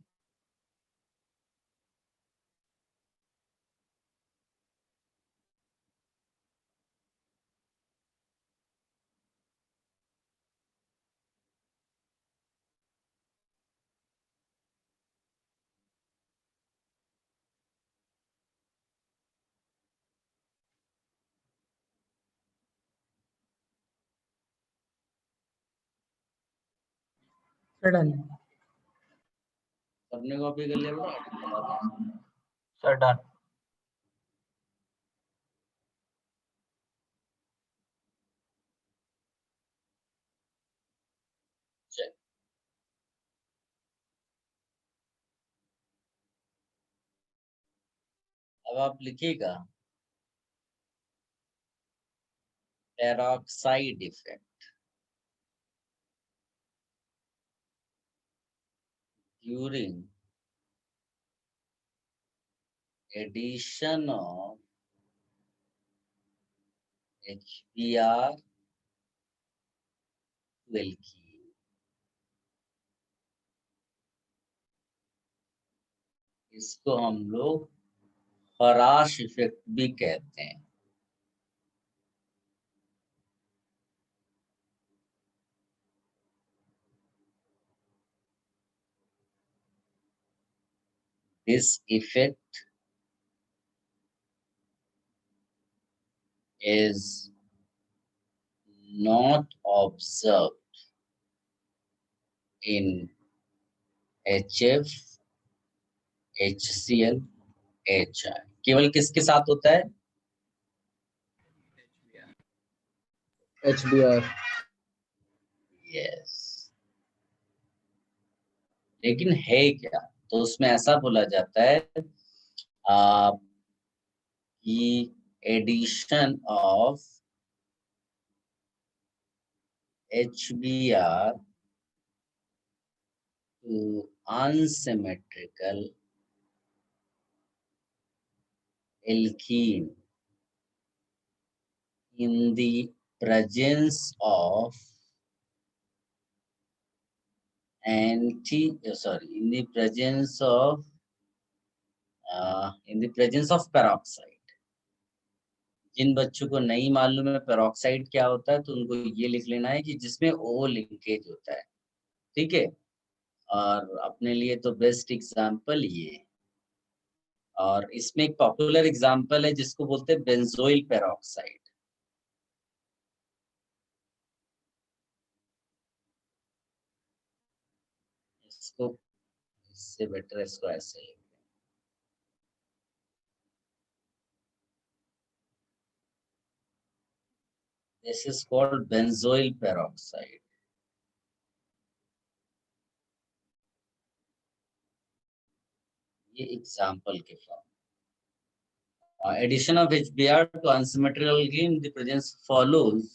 Sir done. सबने कॉपी कर लिया बेटा? Sir done. चल, अब आप लिखिएगा peroxide effect during addition of HBr to alkene। इसको हम लोग फराश इफेक्ट भी कहते हैं। This effect is not observed in HF, HCl, HI। केवल किसके साथ होता है? HBr। यस। लेकिन है क्या? तो उसमें ऐसा बोला जाता है कि addition of HBr to unsymmetrical alkene in the presence of in the presence of peroxide। जिन बच्चों को नहीं मालूम है पेरोक्साइड क्या होता है तो उनको ये लिख लेना है कि जिसमें ओ लिंकेज होता है, ठीक है। और अपने लिए तो बेस्ट एग्जांपल ये, और इसमें एक पॉपुलर एग्जांपल है जिसको बोलते हैं बेंजोइल पेरोक्साइड। इसको इससे बेटर इसको ऐसे लिखते हैं, this is called benzoyl peroxide. ये एग्जांपल के form. Addition of HBr to unsymmetrical alkene in the presence follows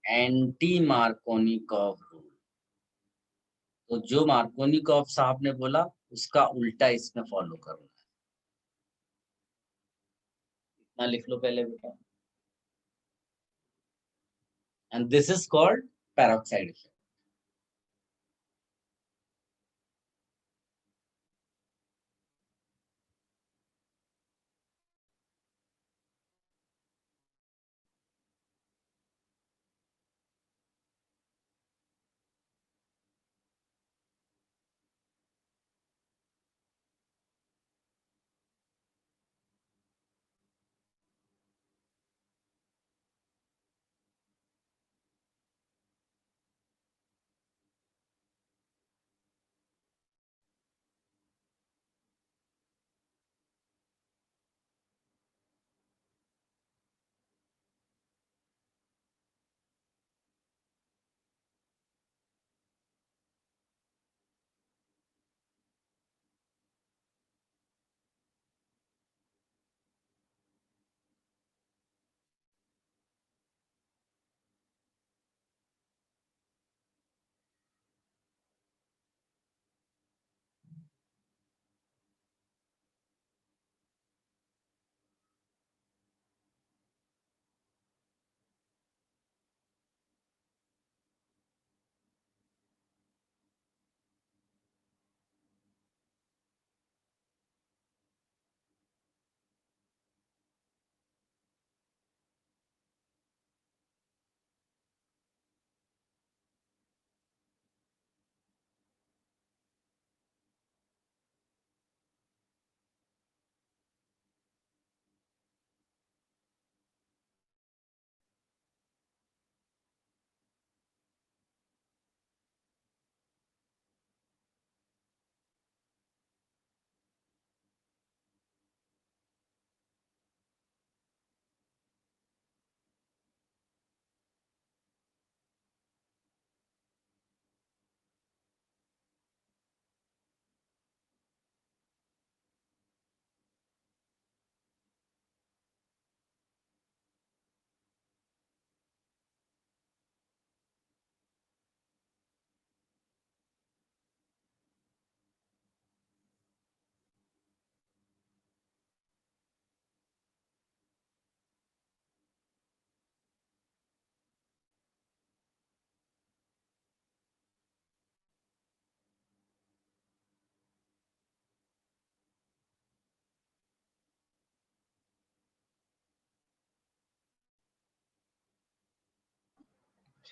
anti-Markovnikov rule। तो जो मार्कोनिकॉफ साहब ने बोला उसका उल्टा इसमें फॉलो करना है। इतना लिख लो पहले बेटा। And this is called peroxide effect.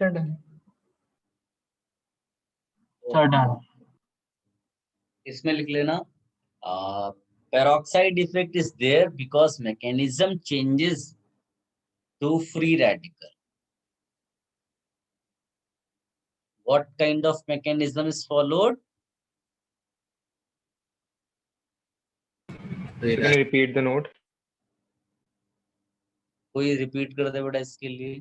Sir done. Sir done. इसमें लिख लेना peroxide effect is there because mechanism changes to free radical. What kind of mechanism is followed? Can you repeat the note? कोई रिपीट कर दे बेटा इसके लिए।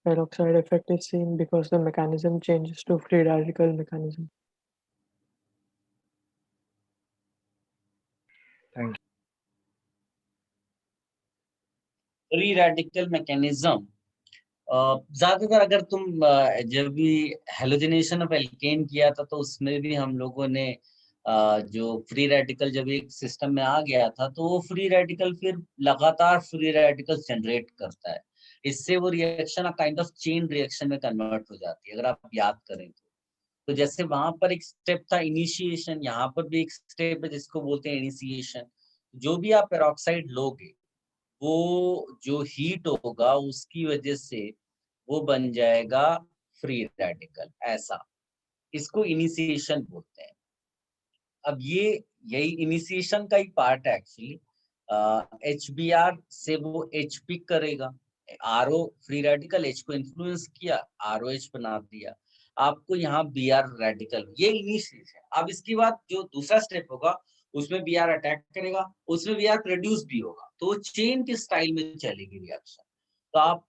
Peroxide effect is seen because the mechanism changes to free radical mechanism. Thank you. Free radical mechanism ज्यादातर अगर तुम जब भी हेलोजिनेशन ऑफ एल्केन किया था तो उसमें भी हम लोगों ने जो फ्री रेडिकल जब एक सिस्टम में आ गया था तो वो फ्री रेडिकल फिर लगातार फ्री रेडिकल जनरेट करता है। इससे वो reaction kind of chain reaction में कन्वर्ट हो जाती है अगर आप याद करें तो जैसे वहां पर एक स्टेप था इनिशिएशन, यहाँ पर भी एक स्टेप है जिसको बोलते हैं इनिशिएशन। जो भी आप पेरोक्साइड लोगे वो जो हीट होगा उसकी वजह से वो बन जाएगा फ्री रेडिकल, ऐसा इसको इनिशिएशन बोलते हैं। अब ये यही इनिशिएशन का ही पार्ट है एक्चुअली। HBr से वो H पिक करेगा, RO फ्री रेडिकल H को इन्फ्लुएंस किया, ROH बना दिया, आपको यहाँ Br रेडिकल, ये इनिशिएशन। अब इसके बाद जो दूसरा स्टेप होगा उसमें Br अटैक करेगा, उसमें Br प्रोड्यूस भी होगा, तो चेन के स्टाइल में चलेगी रिएक्शन। तो आप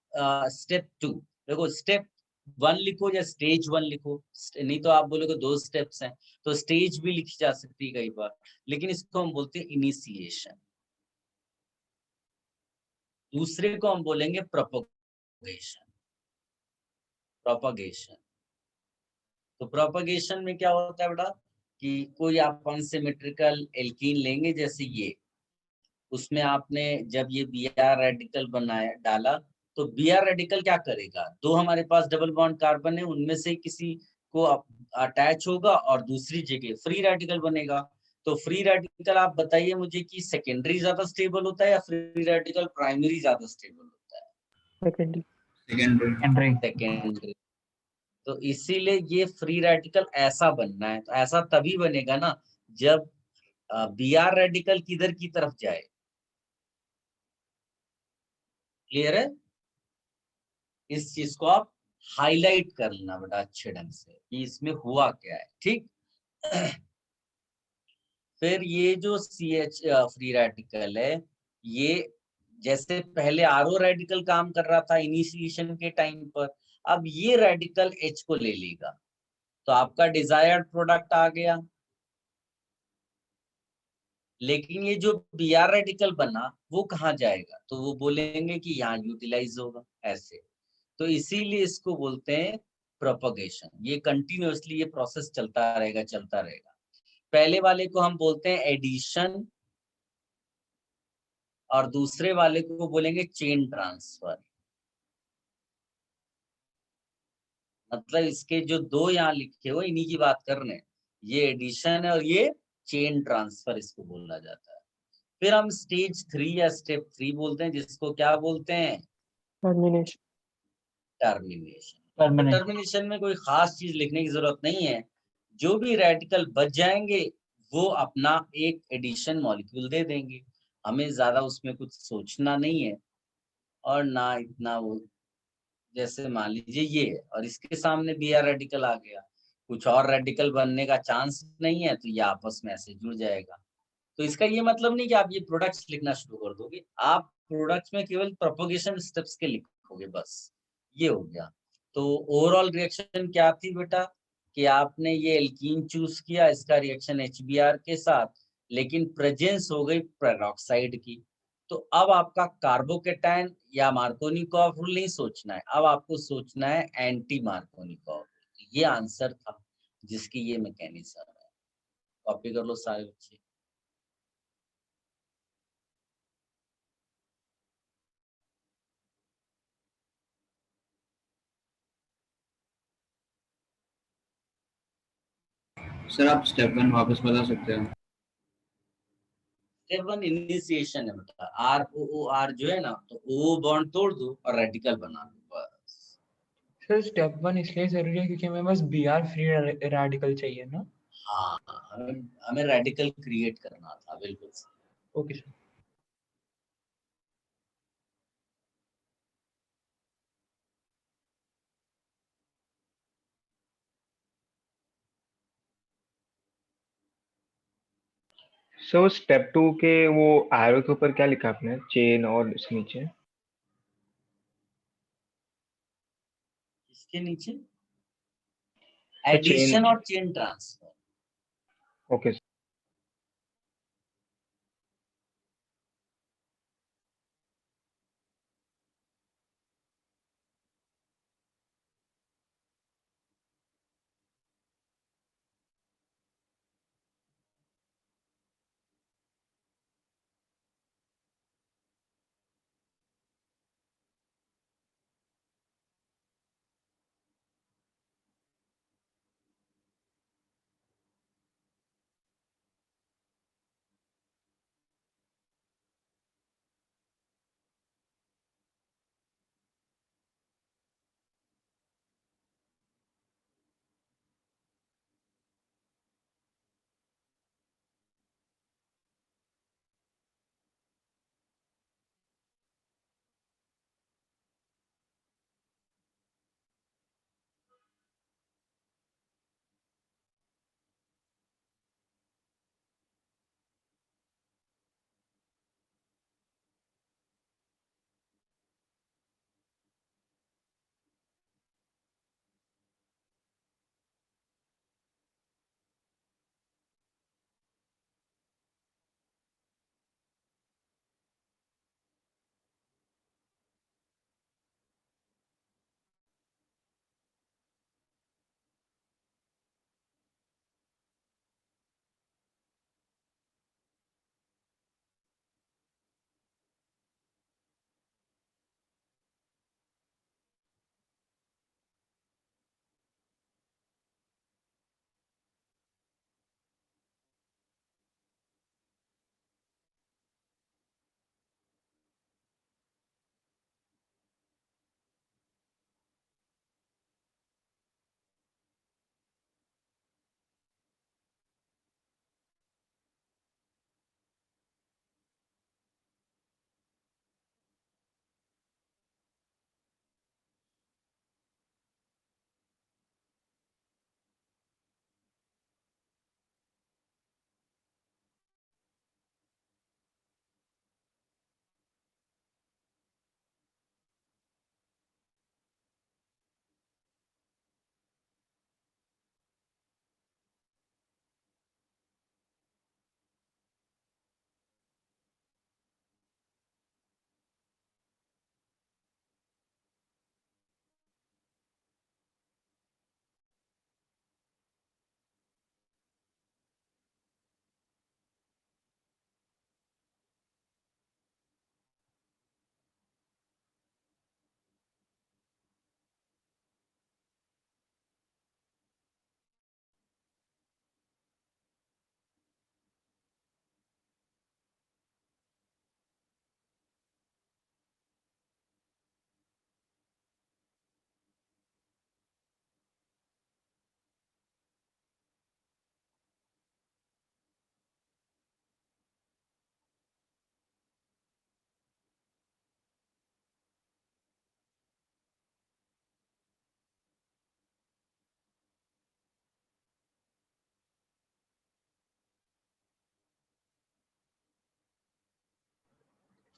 स्टेप 2 देखो, स्टेप 1 लिखो या स्टेज 1 लिखो, नहीं तो आप बोलोगे 2 स्टेप्स हैं तो स्टेज भी लिखी जा सकती है कई बार, लेकिन इसको हम बोलते हैं इनिशिएशन। दूसरे को हम बोलेंगे प्रोपगेशन। प्रोपगेशन तो प्रोपगेशन में क्या होता है बेटा कि कोई आप अनसिमेट्रिकल एल्कीन लेंगे जैसे ये, उसमें आपने जब ये Br रेडिकल बनाया डाला तो Br रेडिकल क्या करेगा, दो हमारे पास डबल बॉन्ड कार्बन है उनमें से किसी को अटैच होगा और दूसरी जगह फ्री रेडिकल बनेगा। तो फ्री रेडिकल आप बताइए मुझे कि सेकेंडरी ज्यादा स्टेबल होता है या फ्री रेडिकल प्राइमरी ज्यादा स्टेबल होता है? सेकेंडरी। तो इसीलिए ये फ्री रेडिकल ऐसा बनना है, तो ऐसा तभी बनेगा ना जब Br रेडिकल किधर की तरफ जाए। क्लियर है? इस चीज को आप हाईलाइट कर लेना बेटा अच्छे ढंग से कि इसमें हुआ क्या है, ठीक। फिर ये जो CH फ्री रेडिकल है, ये जैसे पहले RO रेडिकल काम कर रहा था इनिशिएशन के टाइम पर, अब ये रेडिकल H को ले लेगा तो आपका डिजायर्ड प्रोडक्ट आ गया। लेकिन ये जो Br रेडिकल बना वो कहाँ जाएगा, तो वो बोलेंगे कि यहाँ यूटिलाइज होगा ऐसे। तो इसीलिए इसको बोलते हैं प्रोपगेशन। ये कंटिन्यूअसली ये प्रोसेस चलता रहेगा। पहले वाले को हम बोलते हैं एडिशन और दूसरे वाले को बोलेंगे चेन ट्रांसफर। मतलब इसके जो दो यहाँ लिखे हो इन्हीं की बात कर रहे हैं, ये एडिशन है और ये चेन ट्रांसफर इसको बोला जाता है। फिर हम स्टेज 3 या स्टेप 3 बोलते हैं, जिसको क्या बोलते हैं? टर्मिनेशन। टर्मिनेशन में कोई खास चीज लिखने की जरूरत नहीं है, जो भी रेडिकल बच जाएंगे वो अपना एक एडिशन मॉलिक्यूल दे देंगे, हमें ज्यादा उसमें कुछ सोचना नहीं है और ना इतना वो। जैसे मान लीजिए ये है और इसके सामने Br रेडिकल आ गया, कुछ और रेडिकल बनने का चांस नहीं है तो ये आपस में ऐसे जुड़ जाएगा। तो इसका ये मतलब नहीं कि आप ये प्रोडक्ट्स लिखना शुरू कर दोगे, आप प्रोडक्ट्स में केवल प्रोपगेशन स्टेप्स के लिखोगे बस, ये हो गया। तो ओवरऑल रिएक्शन क्या थी बेटा कि आपने ये एल्कीन चूज किया, इसका रिएक्शन HBr के साथ, लेकिन प्रेजेंस हो गई पेरोक्साइड की। तो अब आपका कार्बोकेटायन या मार्कोनिकॉफ रूल नहीं सोचना है, अब आपको सोचना है एंटी मार्कोनिकॉफ। ये आंसर था जिसकी ये मैकेनिज्म है। कॉपी कर लो सारे बच्चे। सर आप स्टेप 1 वापस बता सकते हो? स्टेप 1 इनिशिएशन है बेटा, ROOR जो है ना, तो O बॉन्ड तोड़ दो और रेडिकल बना दो बस। सर स्टेप 1 इसलिए जरूरी है क्योंकि हमें बस Br फ्री रेडिकल चाहिए ना। हाँ, हमें रेडिकल क्रिएट करना था, बिल्कुल। Okay sir. सो स्टेप 2 के वो एरो के ऊपर क्या लिखा आपने, चेन और उसके नीचे? इसके नीचे तो चेन, एडिशन और chain transfer. Okay.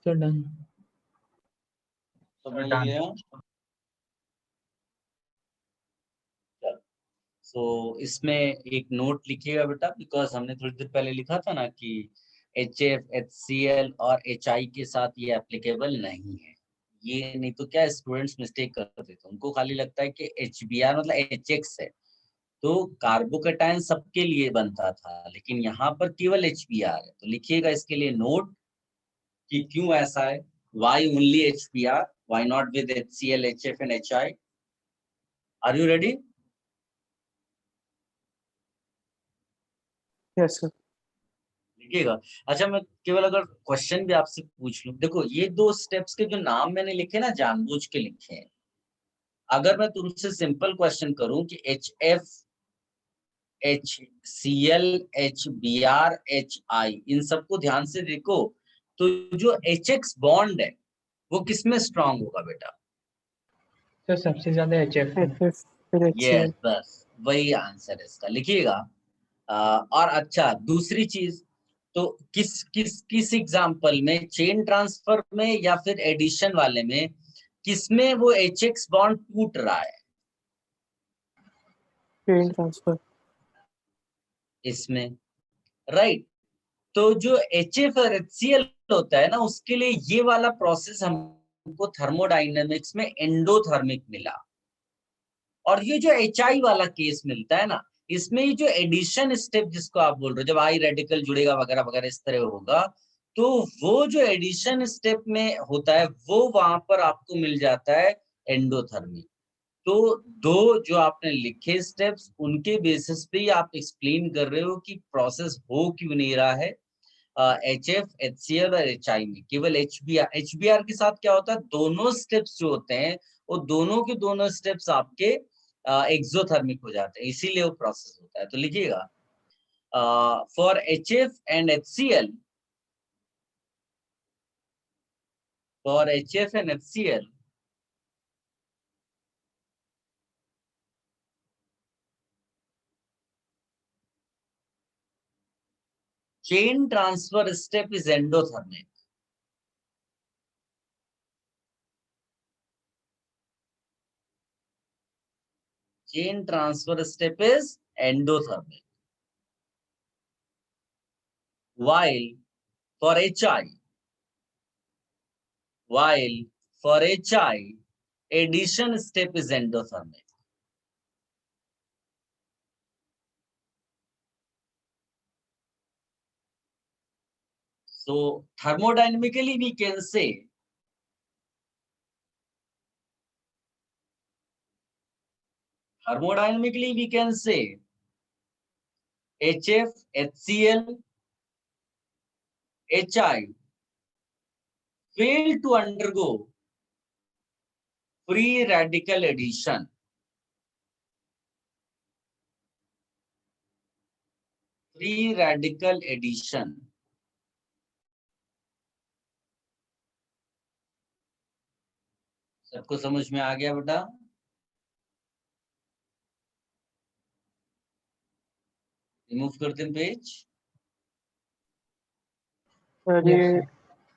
Sir done. समझ लिया। सो इसमें एक नोट लिखिएगा बेटा, बिकॉज हमने थोड़ी देर पहले लिखा था ना कि HF, HCl और HI के साथ ये एप्लीकेबल नहीं है। ये नहीं तो क्या स्टूडेंट्स मिस्टेक कर देते हैं, उनको खाली लगता है कि HBr मतलब HX है, तो कार्बोकेटाइन सबके लिए बनता था, लेकिन यहाँ पर केवल HBr है। तो लिखिएगा इसके लिए नोट कि क्यों ऐसा है, why only HBr, why not with HCl, HF and HI? Are you ready? Yes, sir. लिखिएगा। अच्छा, मैं केवल अगर क्वेश्चन भी आपसे पूछ लूं, देखो ये 2 स्टेप्स के जो नाम मैंने लिखे ना, जानबूझ के लिखे हैं। अगर मैं तुमसे सिंपल क्वेश्चन करूं कि HF, HCl, HBr, HI, इन सबको ध्यान से देखो, तो जो HX बॉन्ड है वो किसमें स्ट्रांग होगा बेटा? तो सबसे ज्यादा HF में। HF फिर यस, HCl। बस वही आंसर है इसका, लिखिएगा। और अच्छा, दूसरी चीज, तो किस किस किस एग्जाम्पल में, चेन ट्रांसफर में या फिर एडिशन वाले में, किसमें वो HX बॉन्ड टूट रहा है? Chain transfer. इसमें, राइट। तो जो HF और HCl होता है ना, उसके लिए ये वाला प्रोसेस हमको थर्मोडाइनमिक्स में एंडोथर्मिक मिला। और ये जो HI वाला केस मिलता है ना, इसमें ये जो एडिशन स्टेप जिसको आप बोल रहे हो, जब आई रेडिकल जुड़ेगा वगैरह वगैरह इस तरह होगा, तो वो जो एडिशन स्टेप में होता है वो वहां पर आपको मिल जाता है एंडोथर्मिक। तो 2 जो आपने लिखे स्टेप्स, उनके बेसिस पे ही आप एक्सप्लेन कर रहे हो कि प्रोसेस हो क्यों नहीं रहा है HF, HCl और HI में। केवल HBr के साथ क्या होता है, दोनों स्टेप्स जो होते हैं वो दोनों के दोनों स्टेप्स आपके एक्सोथर्मिक हो जाते हैं, इसीलिए वो प्रोसेस होता है। तो लिखिएगा, for HF and HCl, for HF and HCl, chain transfer step is endothermic. Chain transfer step is endothermic. While for HI, addition step is endothermic. So thermodynamically we can say HF, HCl, HI fail to undergo free radical addition. Free radical addition. सबको समझ में आ गया बेटा? रिमूव करते हैं पेज। सर Yes, ये sir.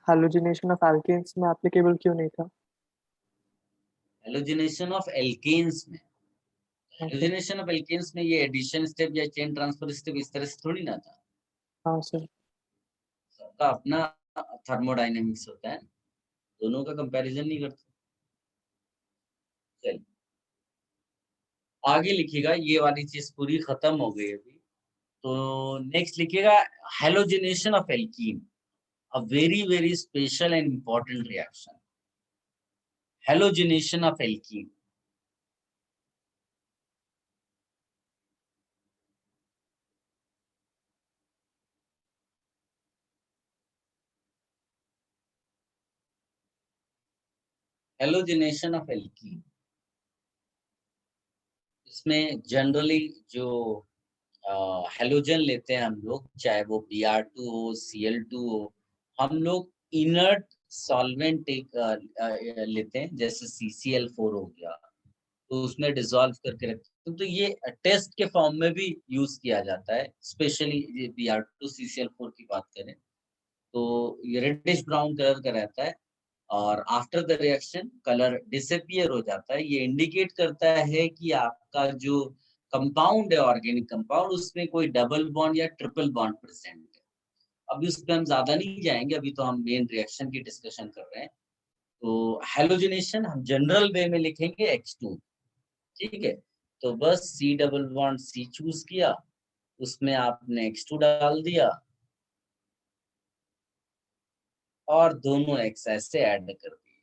हैलोजिनेशन ऑफ एल्केन्स में एप्लीकेबल क्यों नहीं था? हेलोजिनेशन ऑफ एल्केन्स में, हेलोजिनेशन ऑफ एल्केन्स में ये एडिशन स्टेप या चेन ट्रांसफर स्टेप इस तरह से थोड़ी ना था। हाँ सर। सबका अपना थर्मोडायनेमिक्स होता है, दोनों का कंपैरिजन नहीं करते। चलिए आगे लिखिएगा, ये वाली चीज पूरी खत्म हो गई अभी। तो नेक्स्ट लिखिएगा, halogenation of alkene, a very very special and important reaction. Halogenation of alkene, halogenation of alkene, इसमें जनरली जो हेलोजन लेते हैं हम लोग, चाहे वो Br2 हो, Cl2 हो, हम लोग इनर्ट सॉल्वेंट एक लेते हैं, जैसे CCl4 हो गया, तो उसमें डिसॉल्व करके रखते हैं। तो ये टेस्ट के फॉर्म में भी यूज किया जाता है, स्पेशली ये Br2 CCl4 की बात करें तो ये रेडिश ब्राउन कलर का रहता है, और after the reaction colour disappear हो जाता है। ये इंडिकेट करता है कि आपका जो कंपाउंड है, ऑर्गेनिक कंपाउंड, उसमें कोई डबल बॉन्ड या ट्रिपल बॉन्ड प्रेजेंट है। अभी उस पर हम ज्यादा नहीं जाएंगे, अभी तो हम मेन रिएक्शन की डिस्कशन कर रहे हैं। तो हेलोजिनेशन हम जनरल वे में लिखेंगे H2, ठीक है। तो बस C double bond C choose किया, उसमें आपने H2 डाल दिया और दोनों X ऐसे ऐड कर दिए,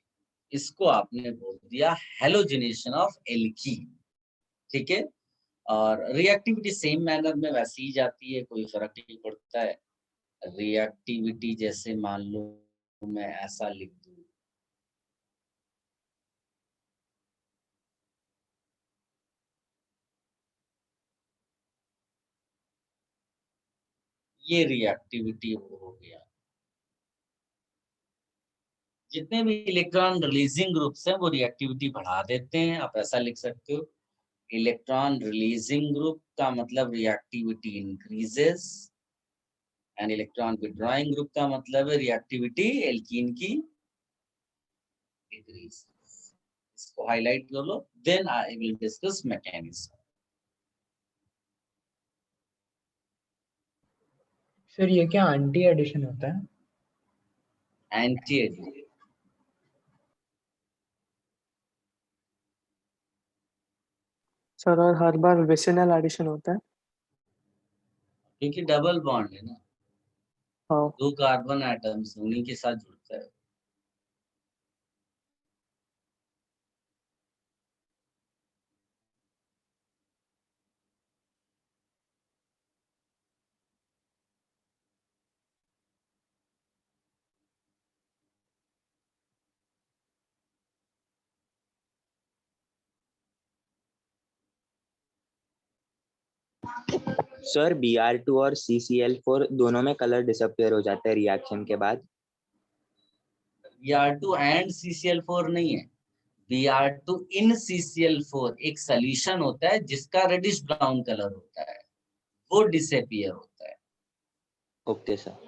इसको आपने बोल दिया हेलोजिनेशन ऑफ एल्कीन, ठीक है। और रिएक्टिविटी सेम मैनर में वैसे ही जाती है, कोई फर्क नहीं पड़ता है। रिएक्टिविटी जैसे मान लो मैं ऐसा लिख दूं, ये रिएक्टिविटी हो गया। जितने भी इलेक्ट्रॉन रिलीजिंग ग्रुप्स हैं वो रिएक्टिविटी बढ़ा देते हैं। आप ऐसा लिख सकते हो, इलेक्ट्रॉन रिलीजिंग ग्रुप का मतलब reactivity increases, and electron withdrawing group का मतलब है रिएक्टिविटी एल्कीन की डिक्रीज। इसको हाईलाइट कर लो, then I will discuss mechanism. Sir ये क्या एंटी एडिशन होता है? एंटी एडिशन सर और हर बार विसिनल एडिशन होता है? क्योंकि डबल बॉन्ड है ना, हाँ। 2 कार्बन एटम्स उन्हीं के साथ जुड़ता है। सर Br2 और CCl4 दोनों में कलर डिसअपियर हो जाता है रिएक्शन के बाद। Br2 एंड CCl4 नहीं है, Br2 इन CCl4 एक सोल्यूशन होता है जिसका रेडिश ब्राउन कलर होता है, वो डिसअपियर होता है। Okay sir.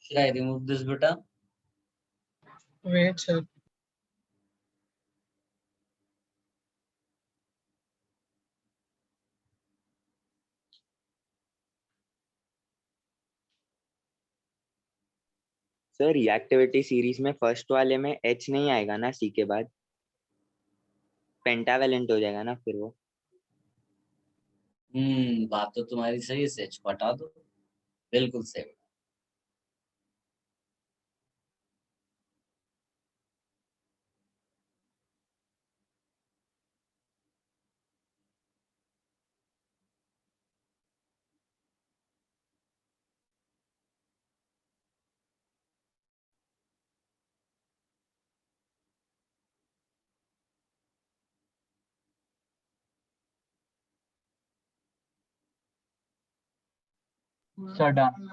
Should I remove this beta? Wait sir. Sir reactivity series में फर्स्ट वाले में H नहीं आएगा ना C के बाद? पेंटावेलेंट हो जाएगा ना फिर वो? बात तो तुम्हारी सही है, H को हटा दो, बिल्कुल सही। Sir done.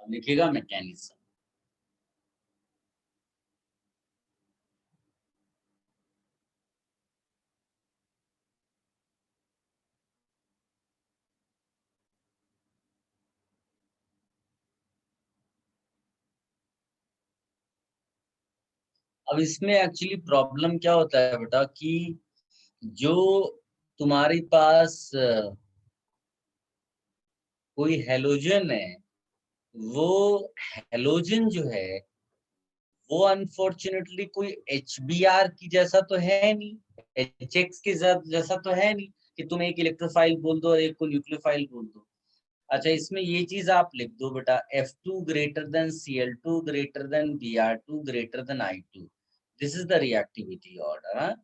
अब लिखिएगा मैकेनिज्म। अब इसमें एक्चुअली प्रॉब्लम क्या होता है बेटा कि जो तुम्हारे पास कोई हेलोजन है, वो हेलोजन जो है वो अनफॉर्चुनेटली कोई HBr की जैसा तो है नहीं, HX के जैसा तो है नहीं कि तुम एक इलेक्ट्रोफाइल बोल दो और एक को न्यूक्लियोफाइल बोल दो। अच्छा, इसमें ये चीज आप लिख दो बेटा, F2 greater than Cl2 greater than Br2 greater than I2, this is the reactivity order.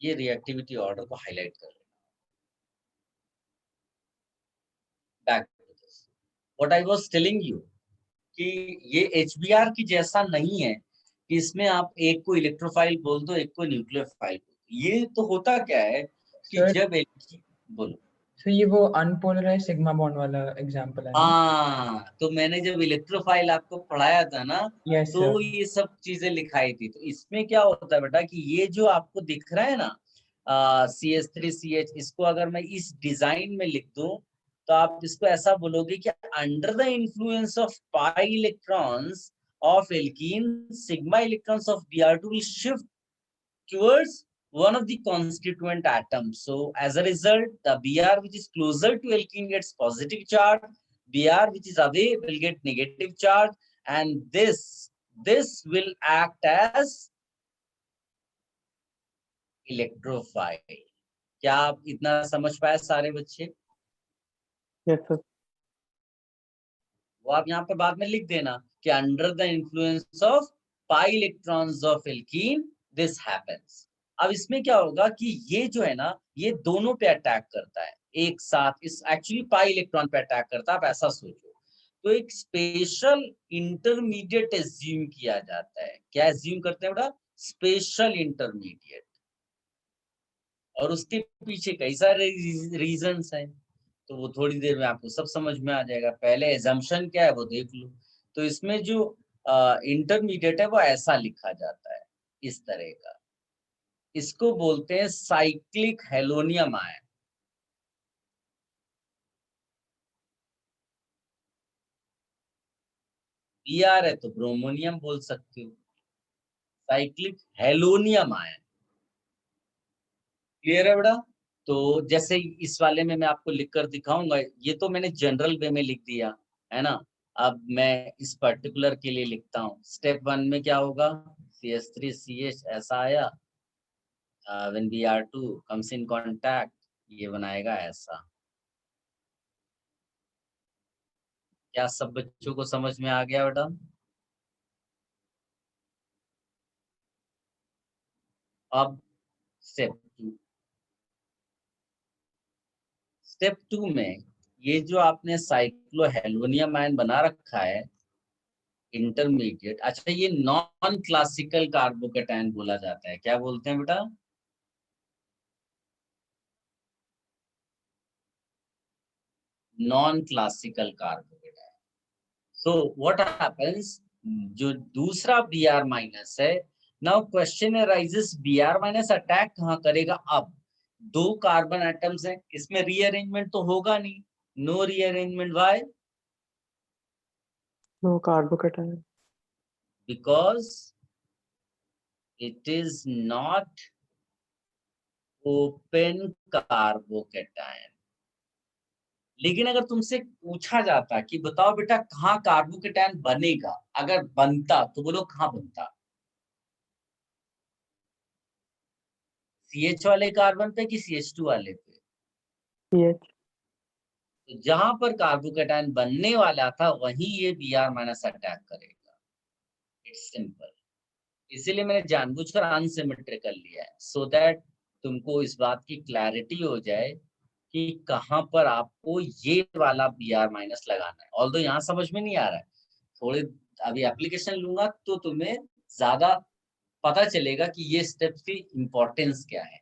ये रिएक्टिविटी ऑर्डर को हाईलाइट कर लेना। Back to this, what I was telling you कि ये HBr की जैसा नहीं है कि इसमें आप एक को इलेक्ट्रोफाइल बोल दो, एक को न्यूक्लियोफाइल बोल दो। ये तो होता क्या है कि सर जब बोलो। सर ये वो अनपोलराइज सिग्मा बॉन्ड वाला एग्जांपल है ना? हाँ, तो मैंने जब इलेक्ट्रोफाइल आपको पढ़ाया था ना, यस तो सर। ये सब चीजें लिखाई थी। तो इसमें क्या होता है बेटा कि ये जो आपको दिख रहा है ना, CH3CH, इसको अगर मैं इस डिजाइन में लिख दूं तो आप इसको ऐसा बोलोगे कि under the influence of pi electrons of alkene, sigma electrons of Br2 will shift towards one of the constituent atoms. So as a result, the Br which is closer to alkene gets positive charge, Br which is away will get negative charge, and this will act as electrophile. क्या आप इतना समझ पाए सारे बच्चे? Yes sir. वो आप यहाँ पे बाद में लिख देना कि under the influence of pi electrons of alkene this happens. अब इसमें क्या होगा कि ये जो है ना, ये दोनों पे अटैक करता है एक साथ। इस एक्चुअली पाई इलेक्ट्रॉन पे अटैक करता है, आप ऐसा सोचो। तो एक स्पेशल इंटरमीडिएट एज्यूम किया जाता है। क्या एज्यूम करते हैं बेटा? Special intermediate. और उसके पीछे कई सारे रीजंस हैं, तो वो थोड़ी देर में आपको सब समझ में आ जाएगा। पहले एजम्पशन क्या है वो देख लो। तो इसमें जो इंटरमीडिएट है वो ऐसा लिखा जाता है, इस तरह का। इसको बोलते हैं साइक्लिक हेलोनियम आयन। Br है तो ब्रोमोनियम बोल सकते हो, साइक्लिक हेलोनियम आयन। क्लियर है बेटा? तो जैसे इस वाले में मैं आपको लिखकर दिखाऊंगा, ये तो मैंने जनरल वे में लिख दिया है ना। अब मैं इस पर्टिकुलर के लिए लिखता हूँ। स्टेप 1 में क्या होगा? CH3CH ऐसा आया, when Br2 comes in contact, ये बनाएगा ऐसा। क्या सब बच्चों को समझ में आ गया बेटा? अब स्टेप 2, स्टेप 2 में ये जो आपने साइक्लोहेलोनियम आयन बना रखा है इंटरमीडिएट, अच्छा ये नॉन क्लासिकल कार्बोकेटायन बोला जाता है। क्या बोलते हैं बेटा? Non classical carbocation. So what happens, जो दूसरा Br माइनस है, now question arises, Br minus attack कहाँ करेगा? अब दो कार्बन एटम्स हैं, इसमें रीअरेंजमेंट तो होगा नहीं। No rearrangement, why? No carbocation. Because it is not open carbocation. लेकिन अगर तुमसे पूछा जाता कि बताओ बेटा कहाँ कार्बोकेटायन बनेगा, अगर बनता तो बोलो कहाँ बनता? CH वाले कार्बन पे कि CH2 वाले पे? CH। तो जहां पर कार्बोकेटायन बनने वाला था वहीं ये Br माइनस अटैक करेगा। It's simple. इसीलिए मैंने जानबूझकर अनसिमेट्रिकल लिया है, सो दैट तुमको इस बात की क्लैरिटी हो जाए कि कहाँ पर आपको ये वाला Br माइनस लगाना है। ऑल्दो यहाँ समझ में नहीं आ रहा है, थोड़े अभी एप्लीकेशन लूंगा तो तुम्हें ज्यादा पता चलेगा कि ये स्टेप्स की इम्पोर्टेंस क्या है।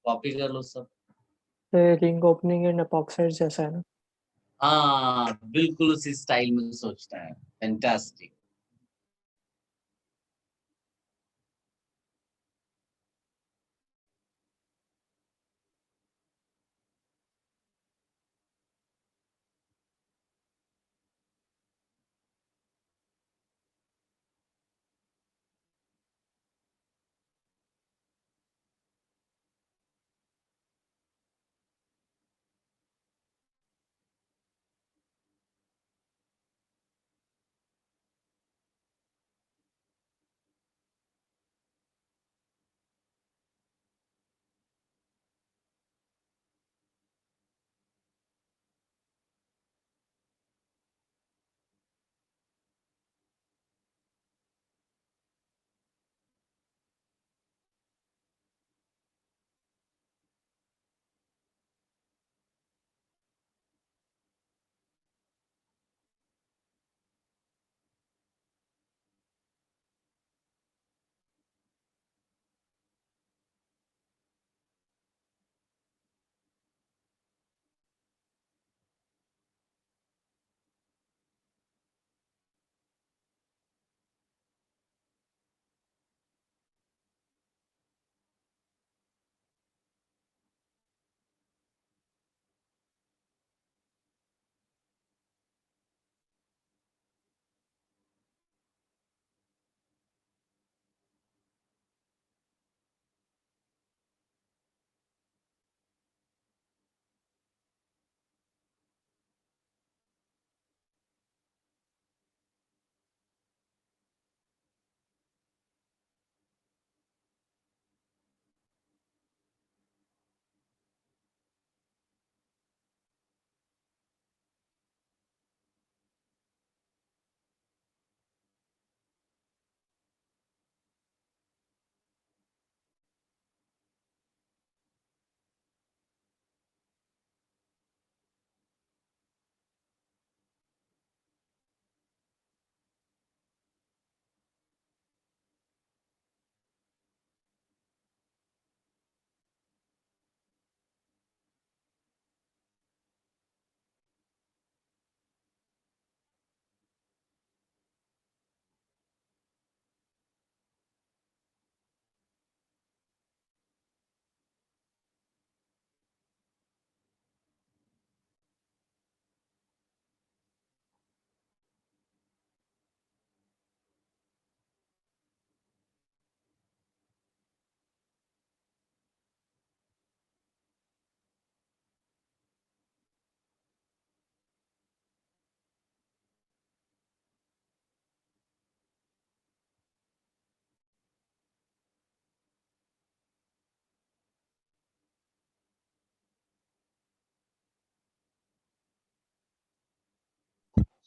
कॉपी कर लो सब। रिंग ओपनिंग एंड एपॉक्साइड जैसा है ना? हाँ, बिल्कुल उसी स्टाइल में सोचता है। फैंटास्टिक।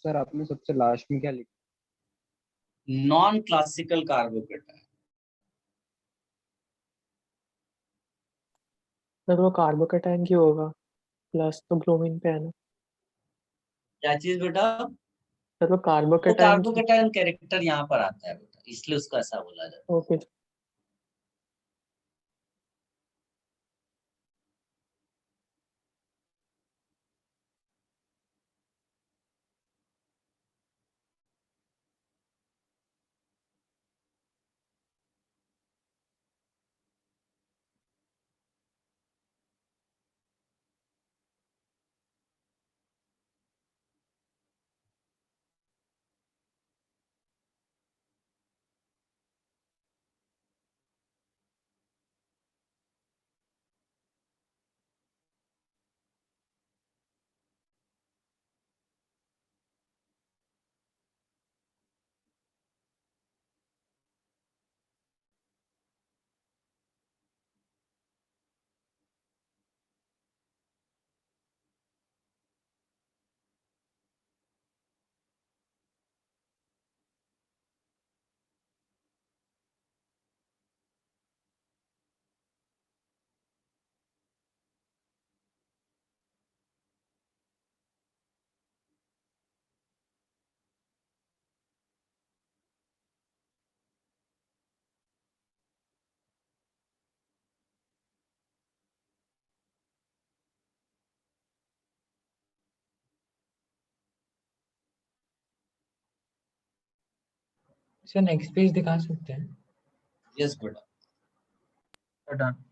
सर आपने सबसे लास्ट में क्या लिखा? Non classical carbocation. सर वो कार्बोकेटायन की होगा, प्लस तो ब्रोमीन पे है ना। क्या चीज बेटा? सर वो वो कार्बोकेटायन की। कार्बोकेटायन कैरेक्टर यहाँ पर आता है बेटा, इसलिए उसको ऐसा बोला जाता है। ओके। सर नेक्स्ट पेज दिखा सकते हैं? यस बेटा। डन।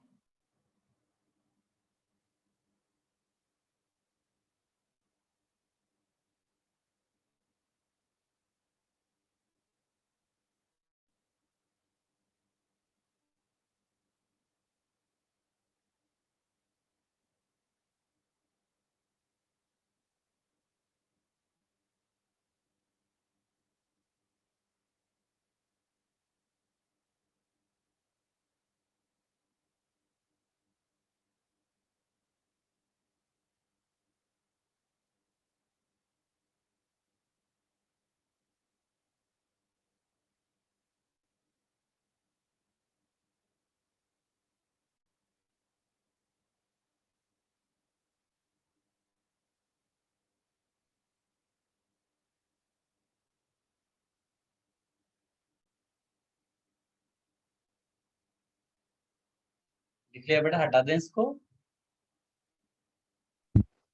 लिख लिया बेटा, हटा दें इसको।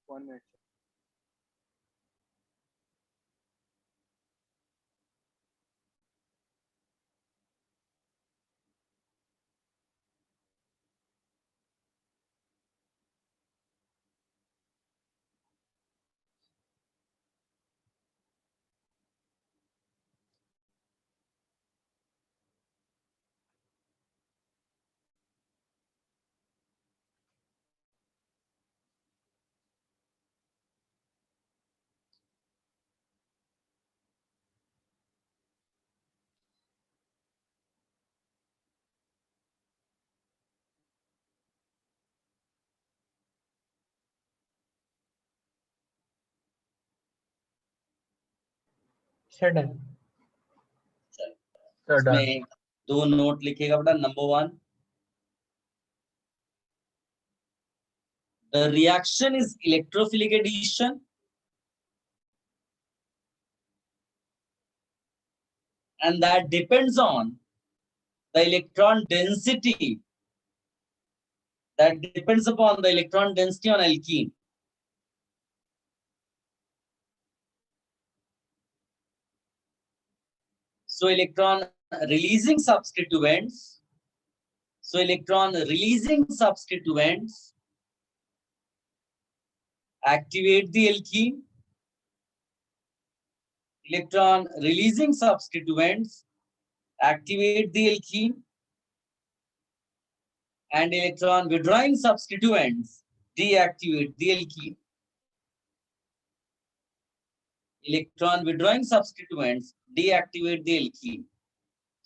1 minute. Sir done. Sir done. इसमें 2 नोट लिखिएगा बेटा। Number 1, the reaction is electrophilic addition and that depends on the electron density, that depends upon the electron density on alkene. So electron releasing substituents activate the alkene. Electron releasing substituents activate the alkene, and electron withdrawing substituents deactivate the alkene. Electron withdrawing substituents deactivate the alkene.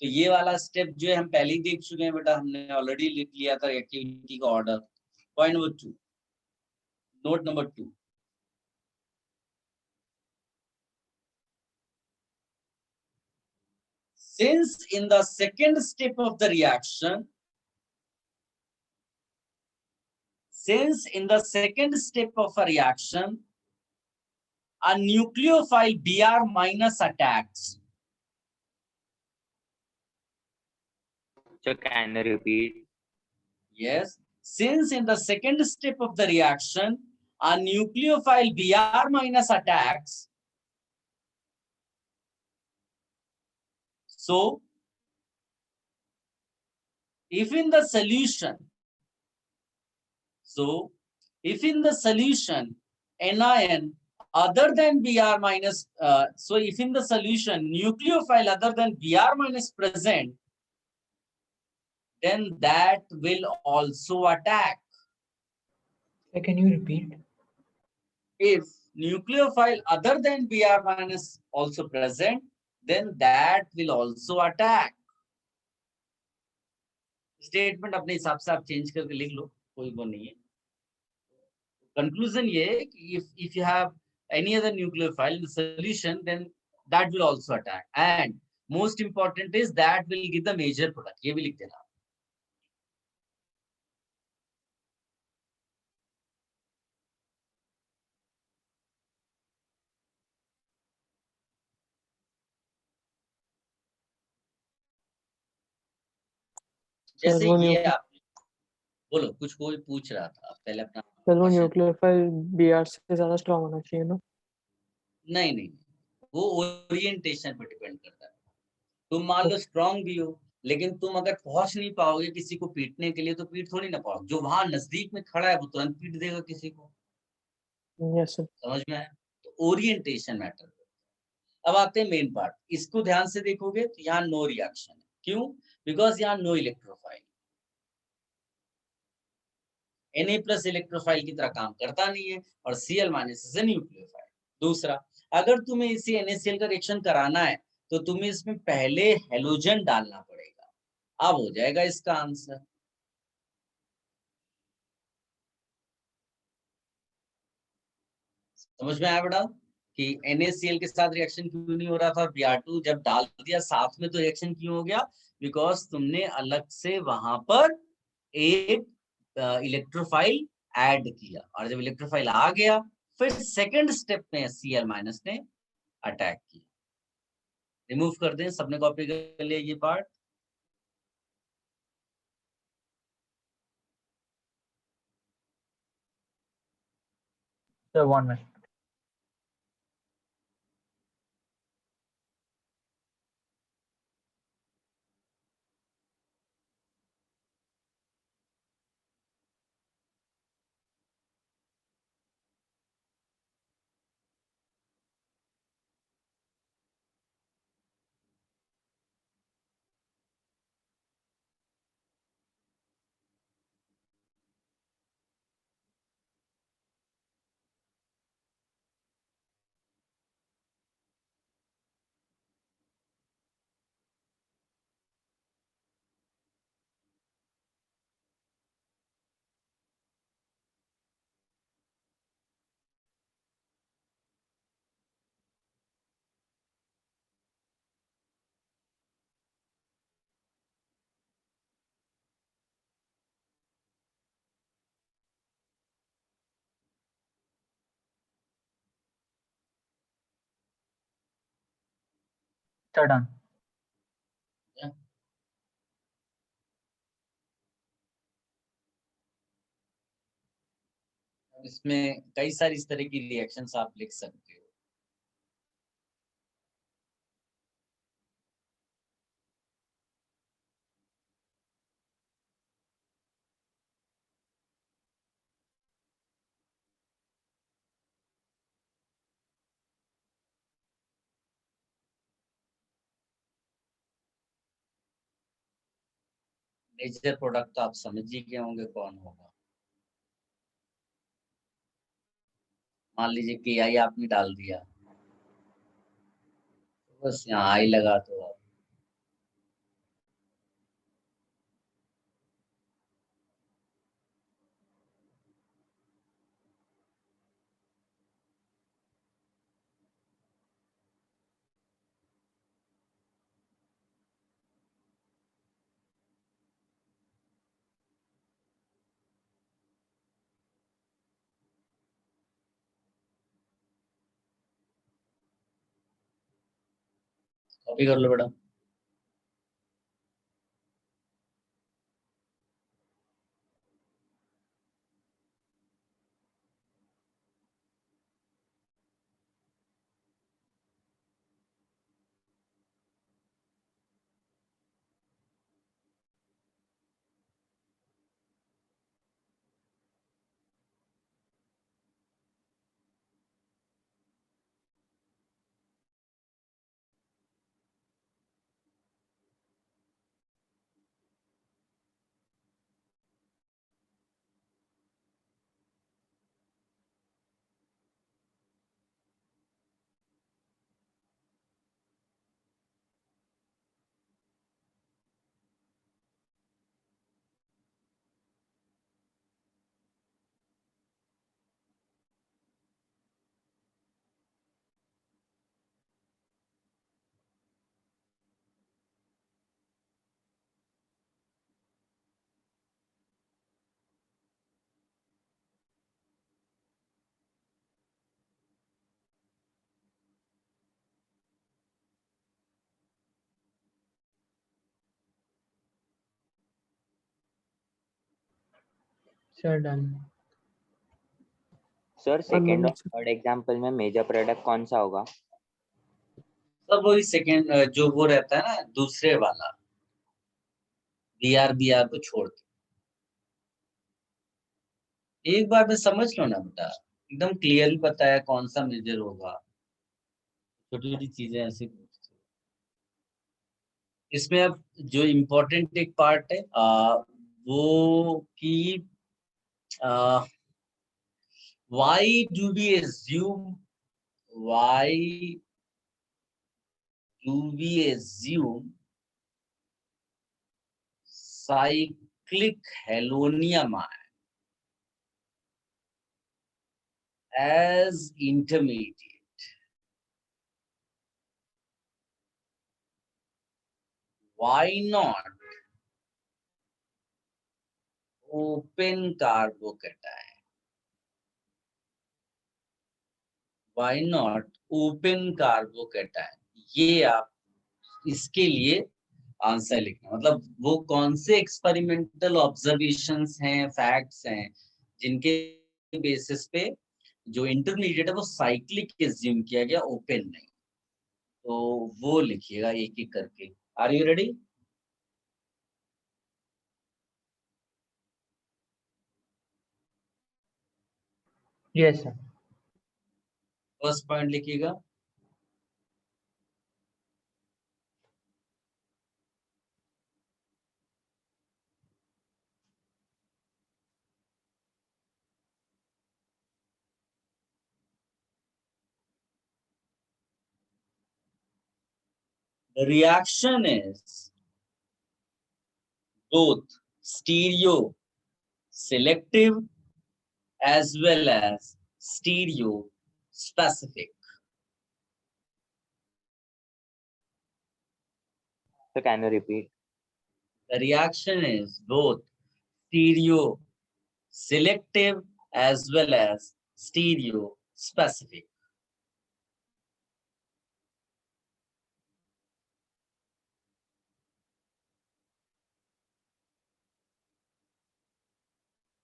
तो ये वाला स्टेप जो है हम पहले ही देख चुके हैं बेटा, हमने ऑलरेडी लिख लिया था एक्टिविटी का order. Point number 2, note number 2, since in the second step of the reaction, a nucleophile Br minus attacks. So can you repeat? Yes, since in the second step of the reaction, a nucleophile Br minus attacks. So, if in the solution, anion other than Br minus, so if in the solution nucleophile other than Br minus present, then that will also attack. Can you repeat? If nucleophile other than Br minus also present, then that will also attack. Statement अपने हिसाब से आप चेंज करके लिख लो, कोई वो नहीं है. कंक्लूजन ये है कि if you have any other nucleophile in the solution, then that will also attack, and most important is that will give the major product. ये भी लिख देना. जैसे ये आप बोलो, कुछ कोई पूछ रहा था पहले अपना. सर वो न्यूक्लियोफाइल बीआर से ज्यादा स्ट्रांग होना चाहिए ना? नहीं, वो ओरिएंटेशन पर डिपेंड करता है. तुम मान लो स्ट्रांग भी हो, लेकिन तुम अगर पहुंच नहीं पाओगे किसी को पीटने के लिए, तो पीट थोड़ी ना पाओगे. जो वहां नजदीक में खड़ा है वो तुरंत पीट देगा किसी को. Yes sir. समझ में आया? तो ओरिएंटेशन मैटर. अब आते हैं मेन पार्ट. इसको ध्यान से देखोगे तो यहाँ नो रिएक्शन है. क्यों? बिकॉज यहाँ नो इलेक्ट्रोफाइल. Na+ इलेक्ट्रोफाइल की तरह काम करता नहीं है, और Cl- इज ए न्यूक्लियोफाइल. दूसरा, अगर तुम्हें इसी NaCl का रिएक्शन कराना है तो तुम्हें इसमें पहले हेलोजन डालना पड़ेगा. अब हो जाएगा इसका आंसर. समझ में आया बेटा कि NaCl के साथ रिएक्शन क्यों नहीं हो रहा था, और Br2 जब डाल दिया साथ में तो रिएक्शन क्यों हो गया? बिकॉज तुमने अलग से वहां पर एक इलेक्ट्रोफाइल ऐड किया, और जब इलेक्ट्रोफाइल आ गया फिर सेकंड स्टेप में Cl- ने अटैक किया. रिमूव कर दें, सबने कॉपी कर लिया ये part. Sir, 1 minute. Sir, done. इसमें कई सारी इस तरह की रिएक्शंस आप लिख सकते हो. मेजर प्रोडक्ट तो आप समझ ही गए होंगे कौन होगा. मान लीजिए KI आपने डाल दिया, बस यहाँ आई लगा तो आप कॉपी कर लो बेटा। Sir done. सर सेकेंड और sir. थर्ड एग्जाम्पल में मेजर प्रोडक्ट कौन सा होगा? सब वही सेकेंड जो वो रहता है ना दूसरे वाला, बी आर को छोड़ के। एक बार में समझ लो ना बेटा, एकदम क्लियरली पता है कौन सा मेजर होगा। छोटी छोटी चीजें ऐसी पूछते हो। इसमें अब जो इम्पोर्टेंट एक पार्ट है वो कि why do we assume cyclic haloneum as intermediate? Why not open carbocation? Why not open carbocation? ये आप इसके लिए आंसर लिखना, मतलब वो कौन से एक्सपेरिमेंटल ऑब्जर्वेशंस हैं, फैक्ट्स हैं जिनके बेसिस पे जो इंटरमीडिएट है वो साइक्लिक एज्यूम किया गया, ओपन नहीं। तो वो लिखिएगा एक एक करके। Are you ready? Yes sir. First point लिखिएगा, the reaction is both stereo selective as well as stereo specific. So can you repeat? The reaction is both stereo selective as well as stereo specific.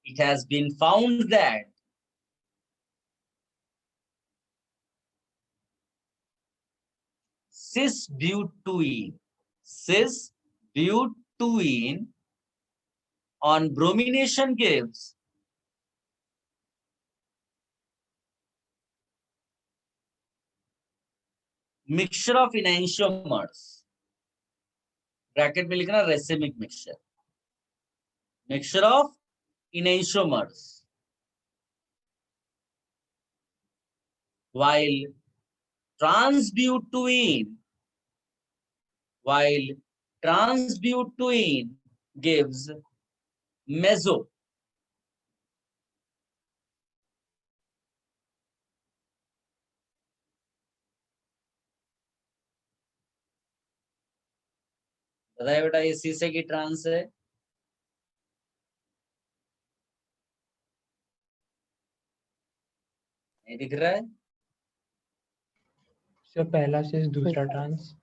It has been found that cis-butene on bromination gives mixture of enantiomers, bracket में लिखना racemic mixture, mixture of enantiomers, while transbutene gives meso. बताइए बेटा, ये शीशे की ट्रांस है, नहीं दिख रहा है? सर पहला से दूसरा ट्रांस।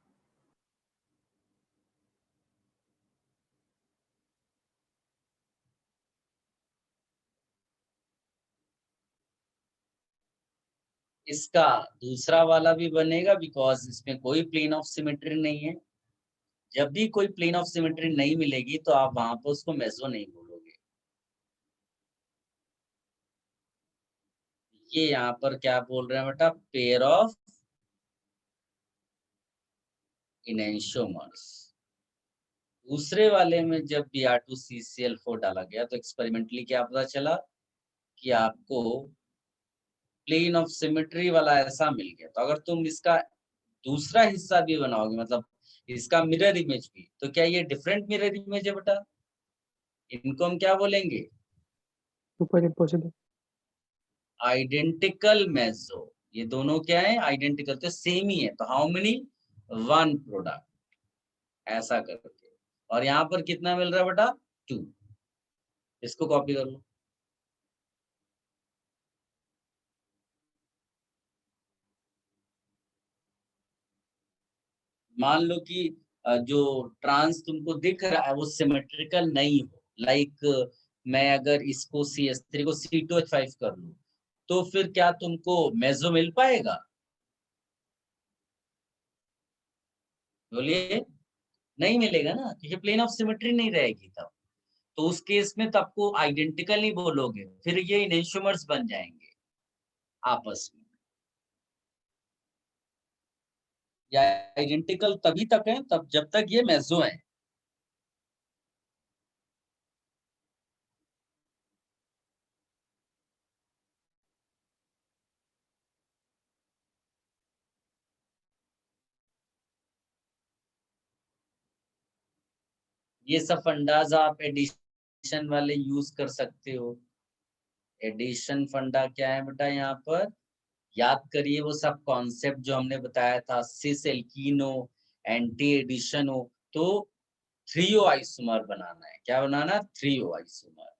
इसका दूसरा वाला भी बनेगा बिकॉज इसमें कोई प्लेन ऑफ सिमेट्री नहीं है। जब भी कोई प्लेन ऑफ सिमेट्री नहीं मिलेगी तो आप वहां पर उसको मेसो नहीं बोलोगे। ये यहाँ पर क्या बोल रहे हैं बेटा, पेयर ऑफ इनेंशियोमर्स। दूसरे वाले में जब Br2CCl4 डाला गया तो एक्सपेरिमेंटली क्या पता चला कि आपको प्लेन ऑफ सिमेट्री वाला ऐसा मिल गया। तो अगर तुम इसका दूसरा हिस्सा भी बनाओगे, मतलब इसका मिरर इमेज भी, तो क्या ये डिफरेंट मिरर इमेज है बेटा? इनको हम क्या बोलेंगे? Super impossible. Identical meso. ये दोनों क्या है? आइडेंटिकल, तो सेम ही है। तो हाउ मेनी? वन प्रोडक्ट, ऐसा करके। और यहाँ पर कितना मिल रहा है बेटा? 2। इसको कॉपी कर लो। मान लो कि जो ट्रांस तुमको दिख रहा है वो सिमेट्रिकल नहीं हो। लाइक मैं अगर इसको CH3 को C2H5 कर लूं तो फिर क्या तुमको मेसो मिल पाएगा? बोलिए, नहीं मिलेगा ना, क्योंकि प्लेन ऑफ सिमेट्री नहीं रहेगी तब। तो उस केस में तो आपको आइडेंटिकल नहीं बोलोगे, फिर ये इनेंशियोमर्स बन जाएंगे आपस में। या आइडेंटिकल तभी तक है तब जब तक ये मेसो है। ये सब फंडाज आप एडिशन वाले यूज कर सकते हो। एडिशन फंडा क्या है बेटा? यहाँ पर याद करिए वो सब कॉन्सेप्ट जो हमने बताया था, सिस एल्कीनो, एंटी एडिशन हो तो 3O आइसोमर बनाना है। क्या बनाना? 3O isomer.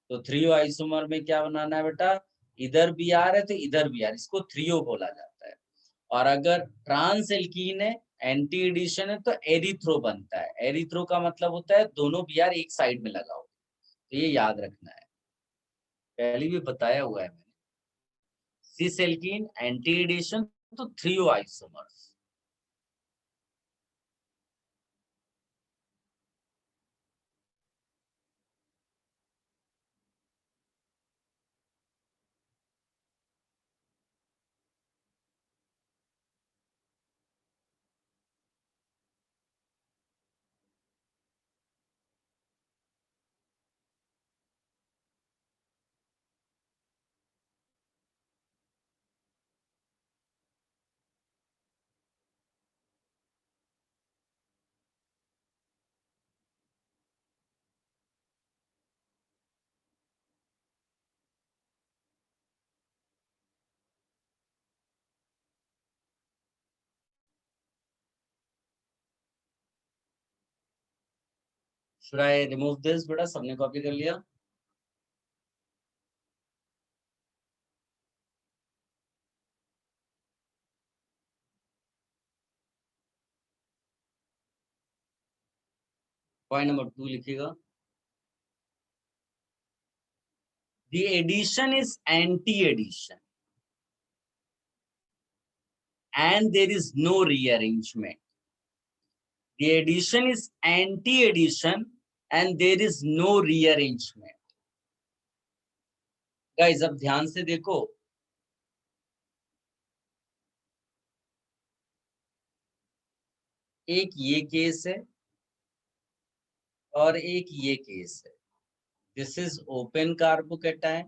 तो 3O आइसोमर में क्या बनाना है बेटा? इधर भी आर है तो इधर भी आर, इसको 3O बोला जाता है। और अगर ट्रांस एल्कीन है, एंटी एडिशन है, तो एरिथ्रो बनता है। एरिथ्रो का मतलब होता है दोनों बी आर एक साइड में लगा हो। तो ये याद रखना है, पहले भी बताया हुआ है मैंने। सिस एल्कीन, एंटी एडिशन, तो 3O isomers. Should I remove this बेटा? सबने कॉपी कर लिया? पॉइंट नंबर 2 लिखिएगा। The addition is anti-addition and there is no rearrangement. The addition is anti-addition and there is no rearrangement. Guys, अब ध्यान से देखो, एक ये केस है और एक ये केस है। This is open carbocation,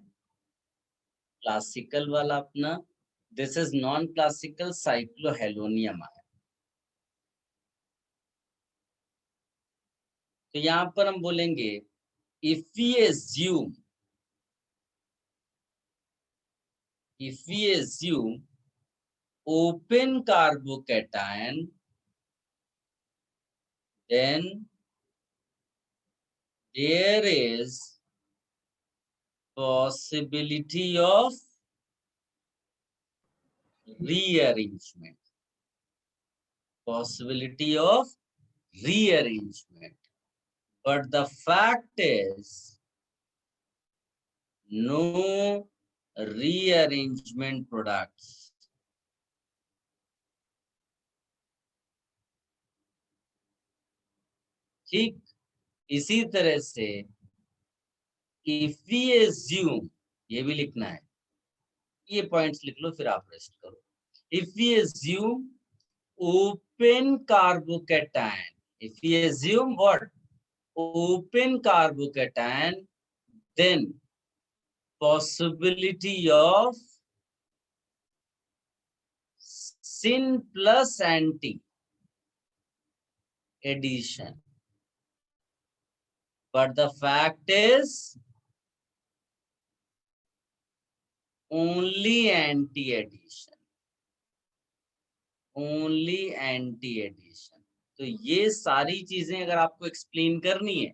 classical वाला अपना। This is non classical cyclohalonium है। तो यहां पर हम बोलेंगे if we assume open carbocation, then there is possibility of rearrangement. Possibility of rearrangement. But the fact is, no rearrangement products ठीक इसी तरह से इफ वी एज्यूम, ये भी लिखना है, ये पॉइंट्स लिख लो फिर आप रेस्ट करो। If we assume open carbocation, if we assume what, open carbocation, then possibility of syn plus anti addition, but the fact is only anti addition, only anti addition. तो ये सारी चीजें अगर आपको एक्सप्लेन करनी है,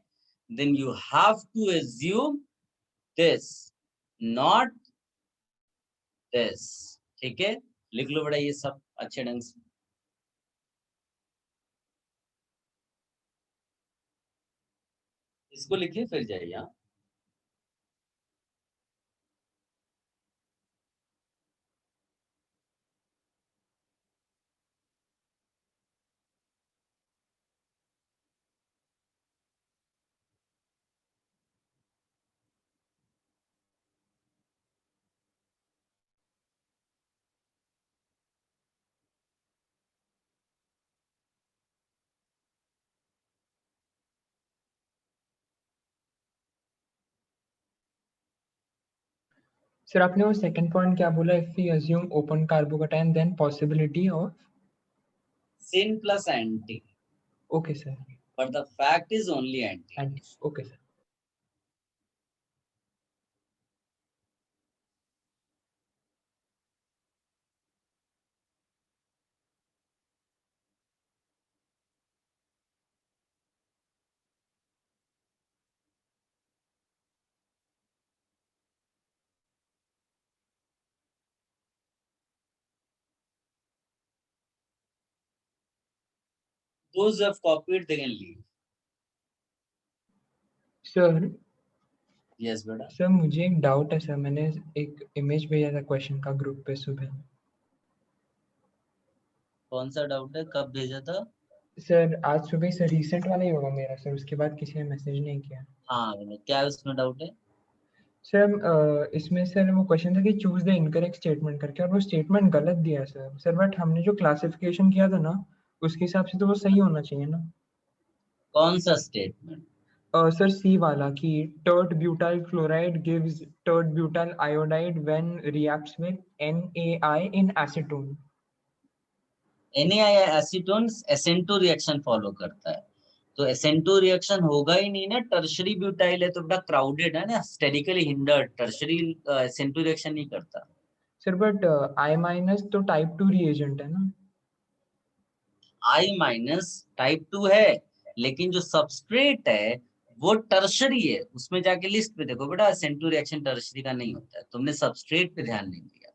then you have to assume this, not this. ठीक है, लिख लो बड़ा ये सब अच्छे ढंग से। इसको लिखिए फिर जाइए। हाँ, सर आपने वो सेकंड पॉइंट क्या बोला, if we assume open carbocation then possibility of sin plus anti, okay sir, but the fact is only anti। And okay sir. Those who have copied they can leave। Sir Yes बेटा। सर मुझे एक डाउट है सर, मैंने एक इमेज भेजा था क्वेश्चन का ग्रुप पे सुबह। कौन सा डाउट है, कब भेजा था? सर आज सुबह सर, रिसेंट वाला ही होगा मेरा सर, उसके बाद किसी ने मैसेज नहीं किया। हाँ, क्या उसमें डाउट है? सर इसमें सर वो क्वेश्चन था कि चूज द इनकरेक्ट स्टेटमेंट करके, और वो स्टेटमेंट गलत दिया सर बट हमने जो क्लासिफिकेशन किया था ना उसके हिसाब से तो वो सही होना चाहिए ना। कौन सा स्टेटमेंट? सर सी वाला कि tert butyl chloride gives tert butyl iodide when reacts with NaI in acetone. NaI acetone SN2 reaction follow करता है, तो SN2 रिएक्शन होगा ही नहीं ना, टर्शरी ब्यूटाइल है तो बड़ा क्राउडेड है ना, sterically hindered, tertiary SN2 reaction नहीं करता। सर बट I- तो टाइप 2 रिएजेंट है ना। I- टाइप 2 है, लेकिन जो सबस्ट्रेट है वो टर्शरी है, उसमें जाके लिस्ट पे देखो बेटा, SN2 रिएक्शन टर्शरी का नहीं होता है, तुमने सबस्ट्रेट पे ध्यान नहीं दिया।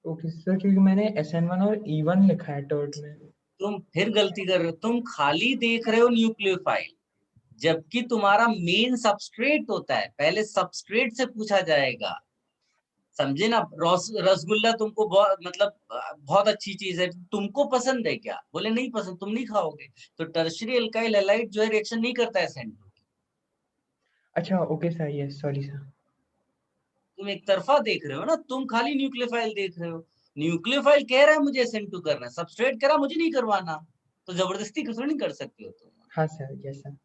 ओके सर, क्योंकि मैंने SN1 और E1 लिखा है टर्ट में। तुम फिर गलती कर रहे हो, तुम खाली देख रहे हो न्यूक्लियोफाइल, जबकि तुम्हारा मेन सबस्ट्रेट होता है, पहले सबस्ट्रेट से पूछा जाएगा, समझे ना। रसगुल्ला तुमको बहुत अच्छी चीज है, तुमको पसंद है क्या? बोले नहीं पसंद, तुम नहीं खाओगे, तो टर्शरी एल्काइल हैलाइड जो है रिएक्शन नहीं करता है SN2। अच्छा okay sir, yes sorry sir. तुम एक तरफा देख रहे हो ना, तुम खाली न्यूक्लियोफाइल देख रहे हो, न्यूक्लियोफाइल कह रहा है मुझे SN2 करना है, सबस्ट्रेट कह रहा मुझे नहीं करवाना, तो जबरदस्ती कुछ नहीं कर सकते हो तुम। हाँ सर, यस सर।